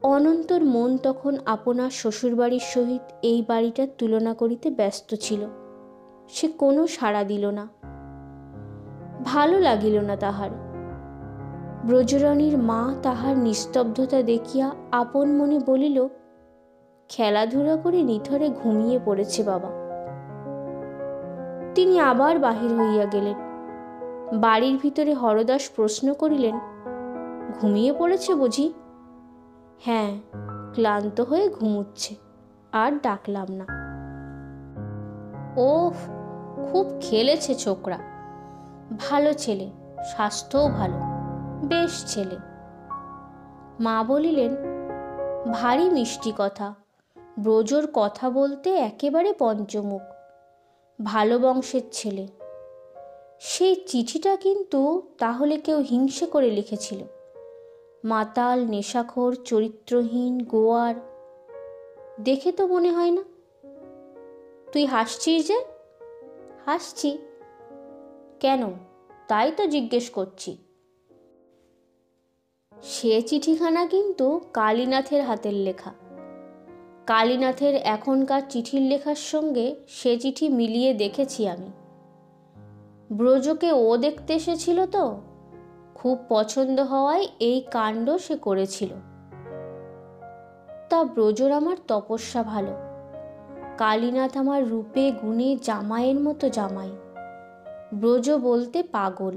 অনন্তর মন তখন আপনার শ্বশুরবাড়ির সহিত এই বাড়িটার তুলনা করিতে ব্যস্ত ছিল। সে কোনো সাড়া দিল না, ভালো লাগিল না তাহার। ব্রজরানীর মা তাহার নিস্তব্ধতা দেখিয়া আপন মনে বলিল, খেলাধুলা করে নিথরে ঘুমিয়ে পড়েছে বাবা। তিনি আবার বাহির হইয়া গেলেন। বাড়ির ভিতরে হরদাস প্রশ্ন করিলেন, ঘুমিয়ে পড়েছে বুঝি? হ্যাঁ, ক্লান্ত হয়ে ঘুমুচ্ছে। আর ডাকলাম না। ওফ, খুব খেলেছে ছোকরা, ভালো ছেলে, স্বাস্থ্যও ভালো, বেশ ছেলে। মা বলিলেন, ভারী মিষ্টি কথা, ব্রজর কথা বলতে একেবারে পঞ্চমুখ, ভালো বংশের ছেলে। সেই চিঠিটা কিন্তু তাহলে কেউ হিংসে করে লিখেছিল। মাতাল, নেশাখোর, চরিত্রহীন, গোয়ার, দেখে তো মনে হয় না। তুই হাসছিস যে? হাসছি কেন, তাই তো জিজ্ঞেস করছি। সে চিঠিখানা কিন্তু কালীনাথের হাতের লেখা। কালীনাথের এখনকার চিঠির লেখার সঙ্গে সে চিঠি মিলিয়ে দেখেছি আমি। ব্রজকে ও দেখতে এসেছিল তো, খুব পছন্দ হওয়ায় এই কাণ্ড সে করেছিল। তা ব্রজর আমার তপস্যা ভালো। কালীনাথ আমার রূপে গুণে জামাইয়ের মতো জামাই, ব্রজ বলতে পাগল।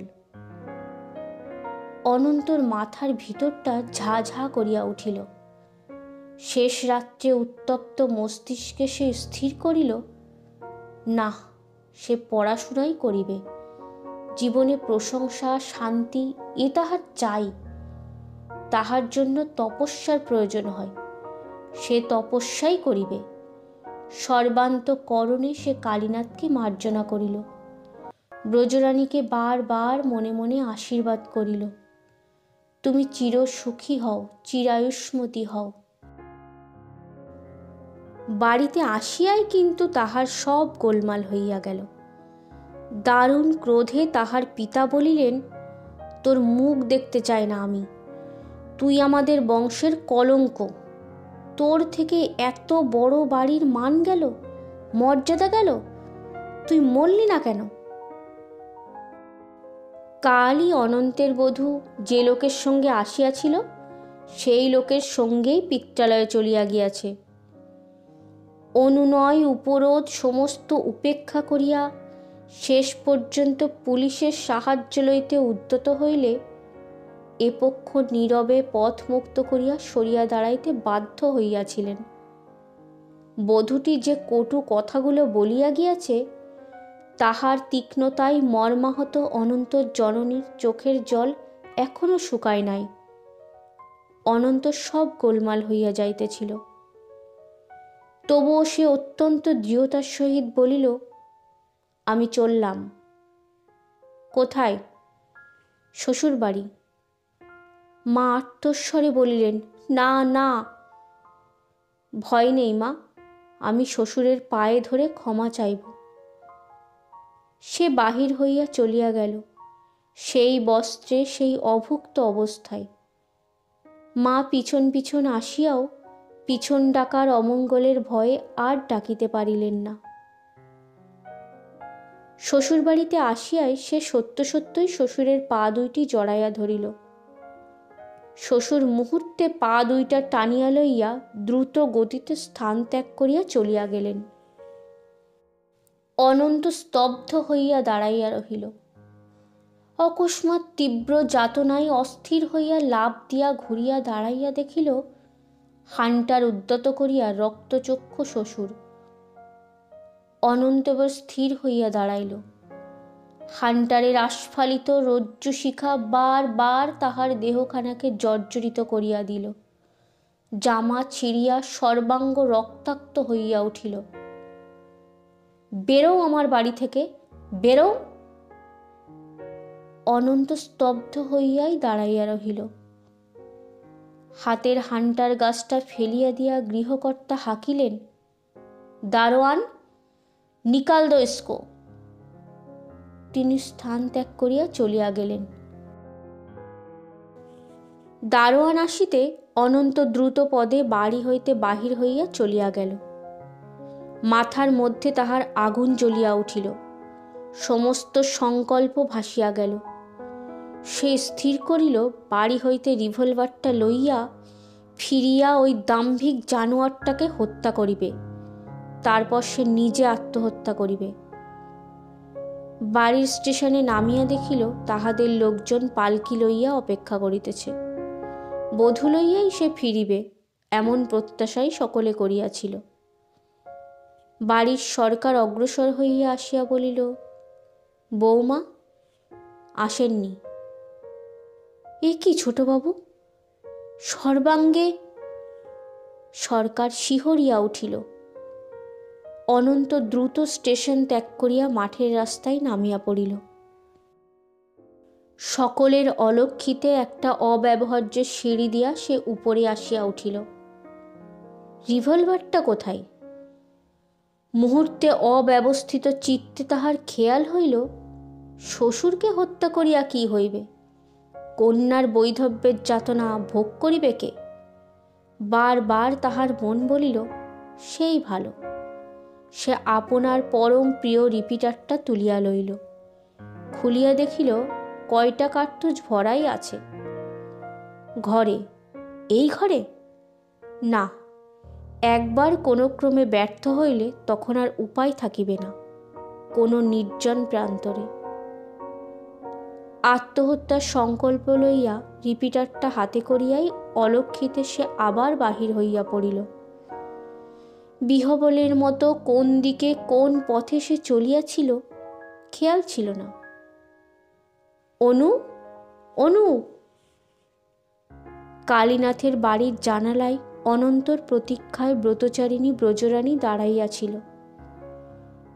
অনন্তর মাথার ভিতরটা ঝা ঝা করিয়া উঠিল। শেষ রাত্রে উত্তপ্ত মস্তিষ্কে সে স্থির করিল, না, সে পড়াশোনাই করিবে। জীবনে প্রশংসা, শান্তি এ তাহার চাই। তাহার জন্য তপস্যার প্রয়োজন হয়, সে তপস্যাই করিবে। সর্বান্তঃকরণে সে কালীনাথকে মার্জনা করিল। ব্রজরানীকে বারবার মনে মনে আশীর্বাদ করিল, তুমি চির সুখী হও, চিরায়ুষ্মতী হও। বাড়িতে আসিয়াই কিন্তু তাহার সব গোলমাল হইয়া গেল। দারুণ ক্রোধে তাহার পিতা বলিলেন, তোর মুখ দেখতে চাই না আমি, তুই আমাদের বংশের কলঙ্ক। তোর থেকে এত বড় বাড়ির মান গেল, মর্যাদা গেল, তুই মরলি না কেন? কালই অনন্তের বধূ যে লোকের সঙ্গে আসিয়াছিল, সেই লোকের সঙ্গেই পিত্রালয়ে চলিয়া গিয়াছে। অনুনয় উপরোধ সমস্ত উপেক্ষা করিয়া শেষ পর্যন্ত পুলিশের সাহায্য লইতে উদ্যত হইলে এ পক্ষ নীরবে পথ মুক্ত করিয়া সরিয়া দাঁড়াইতে বাধ্য হইয়াছিলেন। বধূটি যে কটু কথাগুলো বলিয়া গিয়াছে, তাহার তীক্ষ্ণতায় মর্মাহত অনন্ত জননীর চোখের জল এখনো শুকায় নাই। অনন্ত সব গোলমাল হইয়া যাইতেছিল। তবুও সে অত্যন্ত দৃঢ়তার সহিত বলিল, আমি চললাম। কোথায়? শ্বশুর বাড়ি। মা আর্তস্বরে বলিলেন, না না। ভয় নেই মা, আমি শ্বশুরের পায়ে ধরে ক্ষমা চাইব। সে বাহির হইয়া চলিয়া গেল, সেই বস্ত্রে, সেই অভুক্ত অবস্থায়। মা পিছন পিছন আসিয়াও পিছন ডাকার অমঙ্গলের ভয়ে আর ডাকিতে পারিলেন না। শ্বশুরবাড়িতে আসিয়াই সে সত্য সত্যই শ্বশুরের পা দুইটি জড়াইয়া ধরিল। শ্বশুর মুহূর্তে পা দুইটা টানিয়া লইয়া দ্রুত গতিতে স্থান ত্যাগ করিয়া চলিয়া গেলেন। অনন্ত স্তব্ধ হইয়া দাঁড়াইয়া রহিল। অকস্মাৎ তীব্র যাতনায় অস্থির হইয়া লাফ দিয়া ঘুরিয়া দাঁড়াইয়া দেখিল, হান্টার উদ্যত করিয়া রক্তচক্ষু শ্বশুর। অনন্ত এবার স্থির হইয়া দাঁড়াইল। হান্টারের আস্ফালিত রজ্জুশিখা বার বার তাহার দেহখানাকে জর্জরিত করিয়া দিল। জামা ছিঁড়িয়া সর্বাঙ্গ রক্তাক্ত হইয়া উঠিল। বেরো আমার বাড়ি থেকে, বেরো। অনন্ত স্তব্ধ হইয়াই দাঁড়াইয়া রহিল। হাতের হান্টার গাছটা ফেলিয়া দিয়া গৃহকর্তা হাঁকিলেন, দারোয়ান, নিকাল দো ইসকো। তিনি স্থান ত্যাগ করিয়া চলিয়া গেলেন। দারোয়ান আসিতে অনন্ত দ্রুত পদে বাড়ি হইতে বাহির হইয়া চলিয়া গেল। মাথার মধ্যে তাহার আগুন জ্বলিয়া উঠিল, সমস্ত সংকল্প ভাসিয়া গেল। সে স্থির করিল বাড়ি হইতে রিভলভারটা লইয়া ফিরিয়া ওই দাম্ভিক জানোয়ারটাকে হত্যা করিবে, তারপর সে নিজে আত্মহত্যা করিবে। বাড়ির স্টেশনে নামিয়া দেখিল তাহাদের লোকজন পালকি লইয়া অপেক্ষা করিতেছে। বধূ লইয়াই সে ফিরিবে এমন প্রত্যাশাই সকলে করিয়াছিল। বাড়ির সরকার অগ্রসর হইয়া আসিয়া বলিল, বৌমা আসেননি? এ কি ছোটবাবু, সর্বাঙ্গে? সরকার শিহরিয়া উঠিল। অনন্ত দ্রুত স্টেশন ত্যাগ করিয়া মাঠের রাস্তায় নামিয়া পড়িল। সকলের অলক্ষিতে একটা অব্যবহার্য সিঁড়ি দিয়া সে উপরে আসিয়া উঠিল। রিভলভারটা কোথায়? মুহূর্তে অব্যবস্থিত চিত্তে তাহার খেয়াল হইল, শ্বশুরকে হত্যা করিয়া কি হইবে? কন্যার বৈধব্যের যাতনা ভোগ করিবে কে? বার বার তাহার মন বলিল, সেই ভালো। সে আপনার পরম প্রিয় রিপিটারটা তুলিয়া লইল। খুলিয়া দেখিল কয়টা কার্তুজ ভরাই আছে। ঘরে? এই ঘরে? না, একবার কোনো ক্রমে ব্যর্থ হইলে তখন আর উপায় থাকিবে না। কোনো নির্জন প্রান্তরে। আত্মহত্যার সংকল্প লইয়া রিপিটারটা হাতে করিয়াই অলক্ষিতে সে আবার বাহির হইয়া পড়িল। বিহবলের মতো কোন দিকে কোন পথে সে চলিয়াছিল খেয়াল ছিল না। অনু, অনু! কালীনাথের বাড়ির জানালায় অনন্তর প্রতীক্ষায় ব্রতচারিণী ব্রজরানী দাঁড়াইয়াছিল।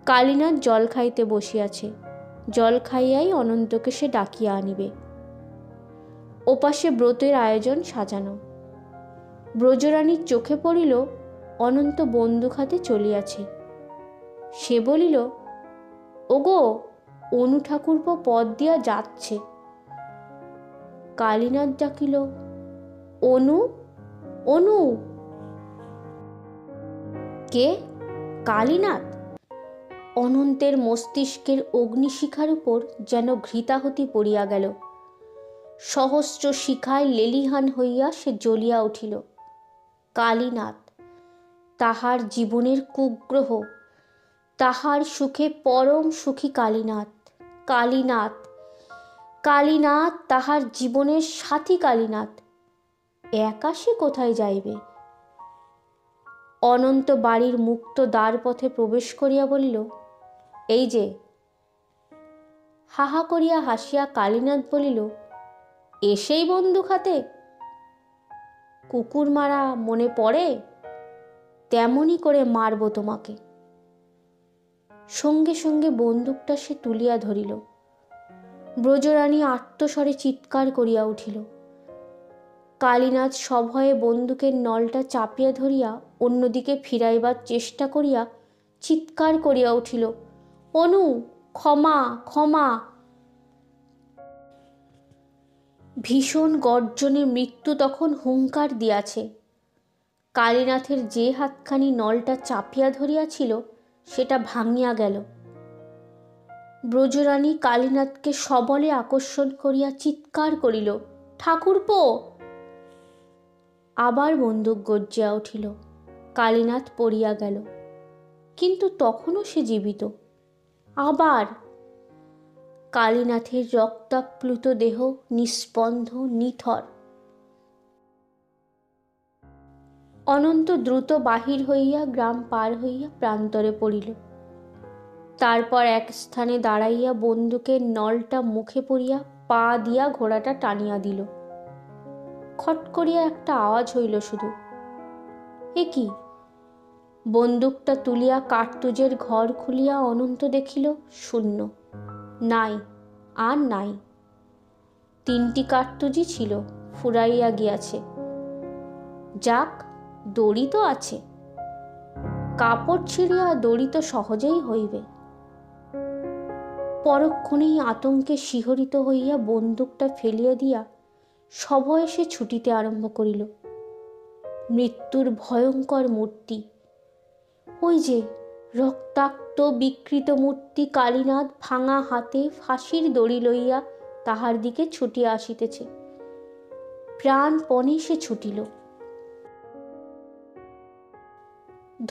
কালীনাথ জল খাইতে বসিয়াছে, জল খাইয়াই অনন্তকে সে ডাকিয়া আনিবে। ওপাশে ব্রতের আয়োজন সাজানো। ব্রজরানীর চোখে পড়িল অনন্ত বন্দুক হাতে চলিয়াছে। সে বলিল, ওগো, অনু ঠাকুরপো পথ দিয়া যাচ্ছে। কালীনাথ ডাকিল, অনু, অনু! কে? কালীনাথ? অনন্তের মস্তিষ্কের অগ্নিশিখার উপর যেন ঘৃতাহুতি পড়িয়া গেল। সহস্র শিখায় লেলিহান হইয়া সে জ্বলিয়া উঠিল। কালীনাথ, তাহার জীবনের কুগ্রহ, তাহার সুখে পরম সুখী কালীনাথ। কালীনাথ, কালীনাথ, তাহার জীবনের সাথী কালীনাথ। একা সে কোথায় যাইবে? অনন্ত বাড়ির মুক্ত দ্বার পথে প্রবেশ করিয়া বলিল, এই যে। হাহা করিয়া হাসিয়া কালীনাথ বলিল, এসেই বন্দুক হাতে? কুকুর মারা মনে পড়ে? তেমনই করে মারব তোমাকে। সঙ্গে সঙ্গে বন্দুকটা সে তুলিয়া ধরিল। ব্রজরানী আর্তস্বরে চিৎকার করিয়া উঠিল। কালীনাথ সভয়ে বন্দুকের নলটা চাপিয়া ধরিয়া অন্যদিকে ফিরাইবার চেষ্টা করিয়া চিৎকার করিয়া উঠিল, অনু, ক্ষমা, ক্ষমা। ভীষণ গর্জনে মৃত্যু তখন হুঙ্কার দিয়াছে। কালীনাথের যে হাতখানি নলটা চাপিয়া ধরিয়াছিল সেটা ভাঙিয়া গেল। ব্রজরানী কালীনাথকে সবলে আকর্ষণ করিয়া চিৎকার করিল, ঠাকুরপো। আবার বন্দুক গর্জিয়া উঠিল। কালীনাথ পড়িয়া গেল, কিন্তু তখনও সে জীবিত। আবার কালীনাথের রক্তাপ্লুত দেহ নিস্পন্দ, নিথর। অনন্ত দ্রুত বাহির হইয়া গ্রাম পার হইয়া প্রান্তরে পড়িল। তারপর এক স্থানে দাঁড়াইয়া বন্দুকের নলটা মুখে পড়িয়া পা দিয়া ঘোড়াটা টানিয়া দিল। খট করিয়া একটা আওয়াজ হইল শুধু। এ কি? বন্দুকটা তুলিয়া কার্তুজের ঘর খুলিয়া অনন্ত দেখিল শূন্য। নাই, আর নাই। 3টি কার্তুজই ছিল, ফুরাইয়া গিয়াছে। যাক, দড়ি তো আছে। কাপড় ছিঁড়িয়া দড়ি তো সহজেই হইবে। পরক্ষণেই আতঙ্কে শিহরিত হইয়া বন্দুকটা ফেলিয়া দিয়া সভয়ে সে ছুটিতে আরম্ভ করিল। মৃত্যুর ভয়ঙ্কর মূর্তি, ওই যে রক্তাক্ত বিকৃত মূর্তি কালীনাথ ভাঙা হাতে ফাঁসির দড়ি লইয়া তাহার দিকে ছুটিয়া আসিতেছে। প্রাণপণে সে ছুটিল।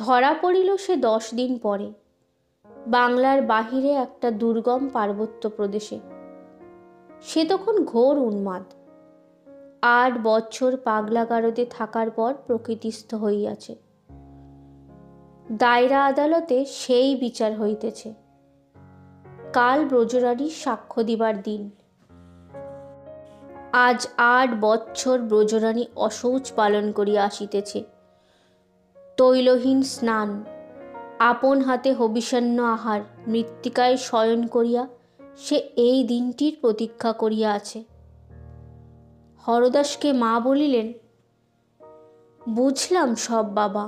ধরা পড়িল সে 10 দিন পরে, বাংলার বাহিরে একটা দুর্গম পার্বত্য প্রদেশে। সে তখন ঘোর উন্মাদ। 8 বছর পাগলাগারদে থাকার পর প্রকৃতিস্থ হইয়াছে। দায়রা আদালতে সেই বিচার হইতেছে। কাল ব্রজরানীর সাক্ষ্য দিবার দিন। আজ 8 বছর ব্রজরানী অশৌচ পালন করিয়া আসিতেছে। তৈলহীন স্নান, আপন হাতে হবিষান্ন আহার, মৃত্তিকায় শয়ন করিয়া সে এই দিনটির প্রতীক্ষা করিয়া আছে। হরদাসকে মা বলিলেন, বুঝলাম সব বাবা।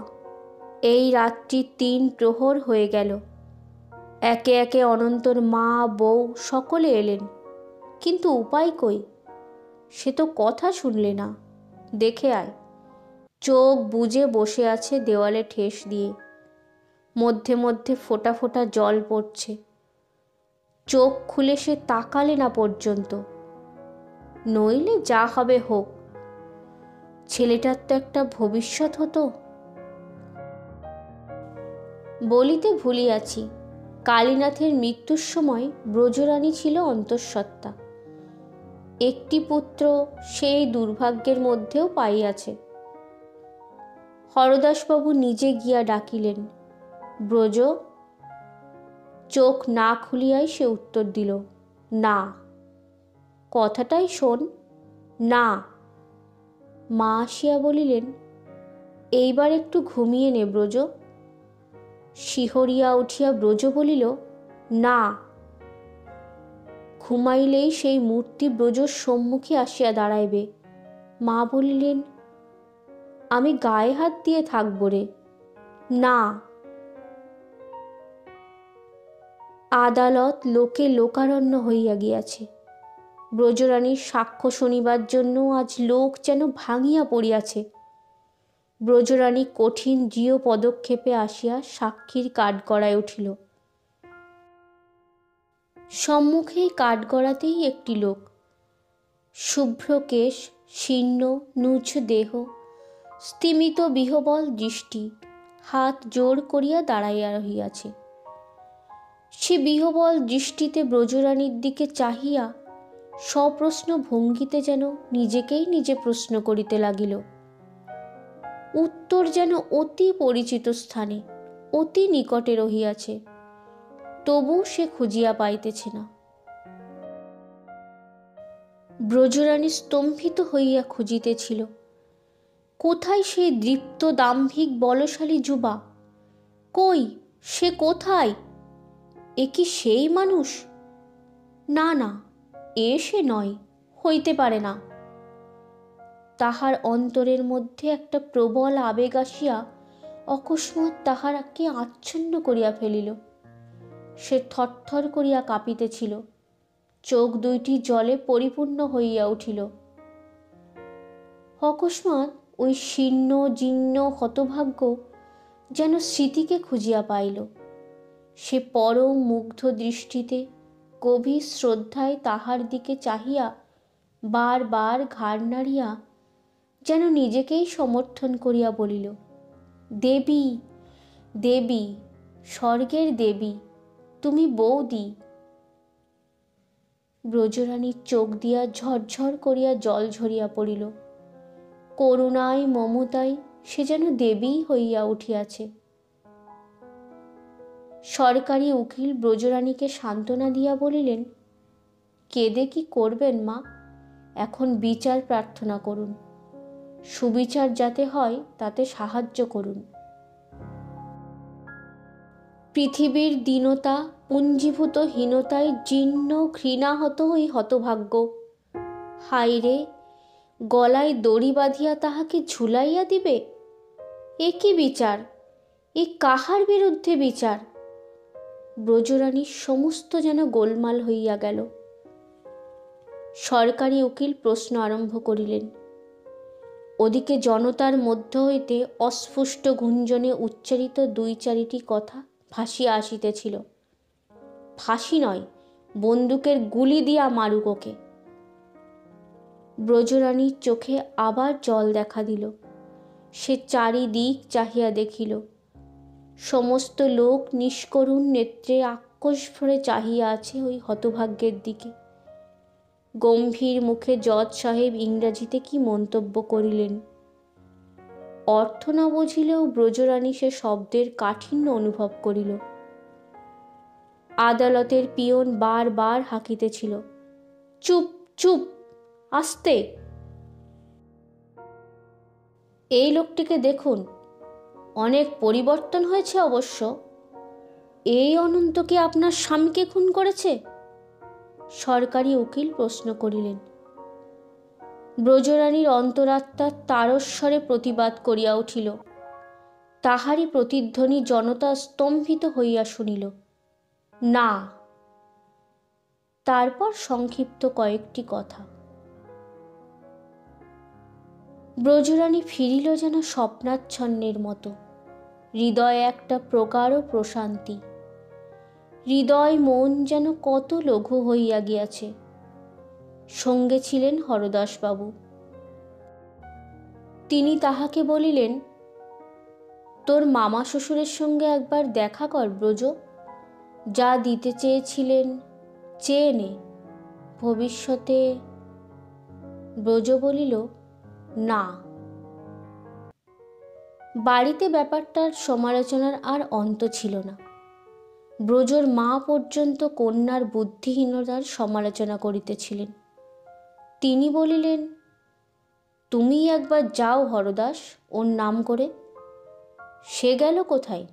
এই রাত্রি 3 প্রহর হয়ে গেল। একে একে অনন্তর মা, বউ সকলে এলেন, কিন্তু উপায় কই? সে তো কথা শুনলে না। দেখে আয়। চোখ বুজে বসে আছে দেওয়ালে ঠেস দিয়ে। মধ্যে মধ্যে ফোঁটা ফোঁটা জল পড়ছে। চোখ খুলে সে তাকালে না পর্যন্ত। নইলে যা হবে হোক, ছেলেটার তো একটা ভবিষ্যৎ হতো। বলিতে ভুলিয়াছি, কালীনাথের মৃত্যুর সময় ব্রজরানী ছিল অন্তঃসত্ত্বা। একটি পুত্র সেই দুর্ভাগ্যের মধ্যেও পাইয়াছে। হরদাসবাবু নিজে গিয়া ডাকিলেন, ব্রজ। চোখ না খুলিয়াই সে উত্তর দিল, না। কথাটাই শোন, না। মা আসিয়া বলিলেন, এইবার একটু ঘুমিয়ে নে ব্রজ। শিহরিয়া উঠিয়া ব্রজ বলিল, না। ঘুমাইলেই সেই মূর্তি ব্রজর সম্মুখে আসিয়া দাঁড়াইবে। মা বলিলেন, আমি গায়ে হাত দিয়ে থাকব রে। না। আদালত লোকে লোকারণ্য হইয়া গিয়াছে। ব্রজরানীর সাক্ষ্য শুনিবার জন্য আজ লোক যেন ভাঙিয়া পড়িয়াছে। ব্রজরানী কঠিন দৃঢ় পদক্ষেপে আসিয়া সাক্ষীর কাঠগড়ায় উঠিল। সম্মুখেই কাঠগড়াতেই একটি লোক, শুভ্র কেশ, শীর্ণ নুজ দেহ, স্তিমিত বিহবল দৃষ্টি, হাত জোর করিয়া দাঁড়াইয়া রহিয়াছে। সে বিহবল দৃষ্টিতে ব্রজরানীর দিকে চাহিয়া সপ্রশ্ন ভঙ্গিতে যেন নিজেকেই নিজে প্রশ্ন করিতে লাগিল। উত্তর যেন অতি পরিচিত স্থানে, অতি নিকটে রহিয়াছে, তবু সে খুঁজিয়া পাইতেছে না। ব্রজরানী স্তম্ভিত হইয়া খুঁজিতেছিল। কোথায় সেই দৃপ্ত দাম্ভিক বলশালী যুবা? কই, সে কোথায়? এ কি সেই মানুষ? না না, এ সে নয়, হইতে পারে না। তাহার অন্তরের মধ্যে একটা প্রবল আবেগ আসিয়া অকস্মাৎ তাহাকে আচ্ছন্ন করিয়া ফেলিল। সে থরথর করিয়া কাঁপিতেছিল, চোখ দুইটি জলে পরিপূর্ণ হইয়া উঠিল। অকস্মাৎ ওই শীর্ণ জীর্ণ হতভাগ্য যেন স্মৃতিকে খুঁজিয়া পাইল। সে পরম মুগ্ধ দৃষ্টিতে গভীর শ্রদ্ধায় তাহার দিকে চাহিয়া বার বার ঘাড় নাড়িয়া যেন নিজেকেই সমর্থন করিয়া বলিল, দেবী, দেবী, স্বর্গের দেবী, তুমি বৌদি। ব্রজরানীর চোখ দিয়া ঝরঝর করিয়া জল ঝরিয়া পড়িল। করুণায় মমতায় সে যেন দেবী হইয়া উঠিয়াছে। সরকারি উকিল ব্রজরানীকে সান্ত্বনা দিয়া বলিলেন, কেঁদে কি করবেন মা? এখন বিচার প্রার্থনা করুন, সুবিচার যাতে হয় তাতে সাহায্য করুন। পৃথিবীর দীনতা পুঞ্জীভূত হীনতায় জীর্ণ ঘৃণাহত ওই হতভাগ্য, হায়রে, গলায় দড়ি বাঁধিয়া তাহাকে ঝুলাইয়া দিবে? এ কি বিচার? এ কাহার বিরুদ্ধে বিচার? ব্রজরানীর সমস্ত যেন গোলমাল হইয়া গেল। সরকারি উকিল প্রশ্ন আরম্ভ করিলেন। ওদিকে জনতার মধ্য হইতে অস্ফুষ্ট গুঞ্জনে উচ্চারিত দুই চারিটি কথা ভাসিয়া আসিতেছিল, ফাঁসি নয়, বন্দুকের গুলি দিয়া মারুক ওকে। ব্রজরানীর চোখে আবার জল দেখা দিল। সে চারিদিক চাহিয়া দেখিল, সমস্ত লোক নিষ্করুণ নেত্রে আক্রোশ ভরে চাহিয়া আছে ওই হতভাগ্যের দিকে। গম্ভীর মুখে জজ সাহেব ইংরাজিতে কি মন্তব্য করিলেন। অর্থ না বুঝিলেও ব্রজরানী সে শব্দের কাঠিন্য অনুভব করিল। আদালতের পিয়ন বার বার হাঁকিতেছিল, চুপ চুপ, আস্তে। এই লোকটিকে দেখুন, অনেক পরিবর্তন হয়েছে অবশ্য। এই অনন্ত কি আপনার স্বামীকে খুন করেছে? সরকারি উকিল প্রশ্ন করিলেন। ব্রজরানীর অন্তরাত্মা তারস্বরে প্রতিবাদ করিয়া উঠিল। তাহারই প্রতিধ্বনি জনতা স্তম্ভিত হইয়া শুনিল, না। তারপর সংক্ষিপ্ত কয়েকটি কথা। ব্রজরানী ফিরিল যেন স্বপ্নাচ্ছন্নের মতো। হৃদয়ে একটা প্রগাঢ় প্রশান্তি। হৃদয় মন যেন কত লঘু হইয়া গিয়াছে। সঙ্গে ছিলেন হরদাসবাবু। তিনি তাহাকে বলিলেন, তোর মামা শ্বশুরের সঙ্গে একবার দেখা কর ব্রজ, যা দিতে চেয়েছিলেন চেয়ে নে, ভবিষ্যতে। ব্রজ বলিল, না। বাড়িতে ব্যাপারটার সমালোচনার আর অন্ত ছিল না। ব্রজর মা পর্যন্ত কন্যার বুদ্ধিহীনতার সমালোচনা করিতেছিলেন। তিনি বলিলেন, তুমি একবার যাও হরদাস, ওর নাম করে। সে গেল কোথায়?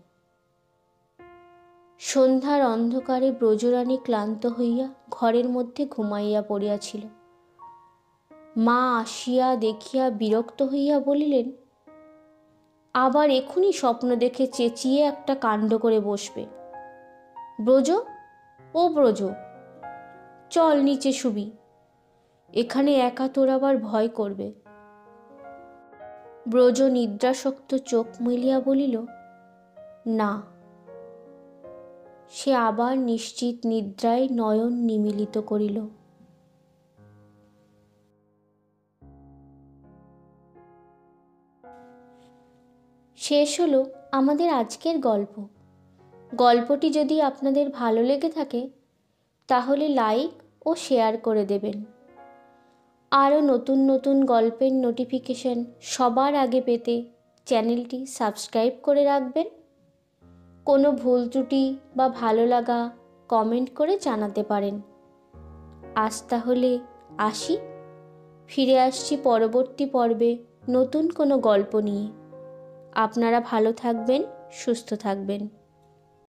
সন্ধ্যার অন্ধকারে ব্রজরানী ক্লান্ত হইয়া ঘরের মধ্যে ঘুমাইয়া পড়িয়াছিল। মা আসিয়া দেখিয়া বিরক্ত হইয়া বলিলেন, আবার এখনই স্বপ্ন দেখে চেঁচিয়ে একটা কাণ্ড করে বসবে। ব্রজ, ও ব্রজ, চল নিচে শুবি, এখানে একা তোর আবার ভয় করবে। ব্রজ নিদ্রাসক্ত চোখ মেলিয়া বলিল, না। সে আবার নিশ্চিত নিদ্রায় নয়ন নিমীলিত করিল। শেষ হলো আমাদের আজকের গল্প। গল্পটি যদি আপনাদের ভালো লেগে থাকে তাহলে লাইক ও শেয়ার করে দেবেন। আরও নতুন নতুন গল্পের নোটিফিকেশন সবার আগে পেতে চ্যানেলটি সাবস্ক্রাইব করে রাখবেন। কোনো ভুল ত্রুটি বা ভালো লাগা কমেন্ট করে জানাতে পারেন। আজ তাহলে আসি, ফিরে আসছি পরবর্তী পর্বে নতুন কোনো গল্প নিয়ে। আপনারা ভালো থাকবেন, সুস্থ থাকবেন।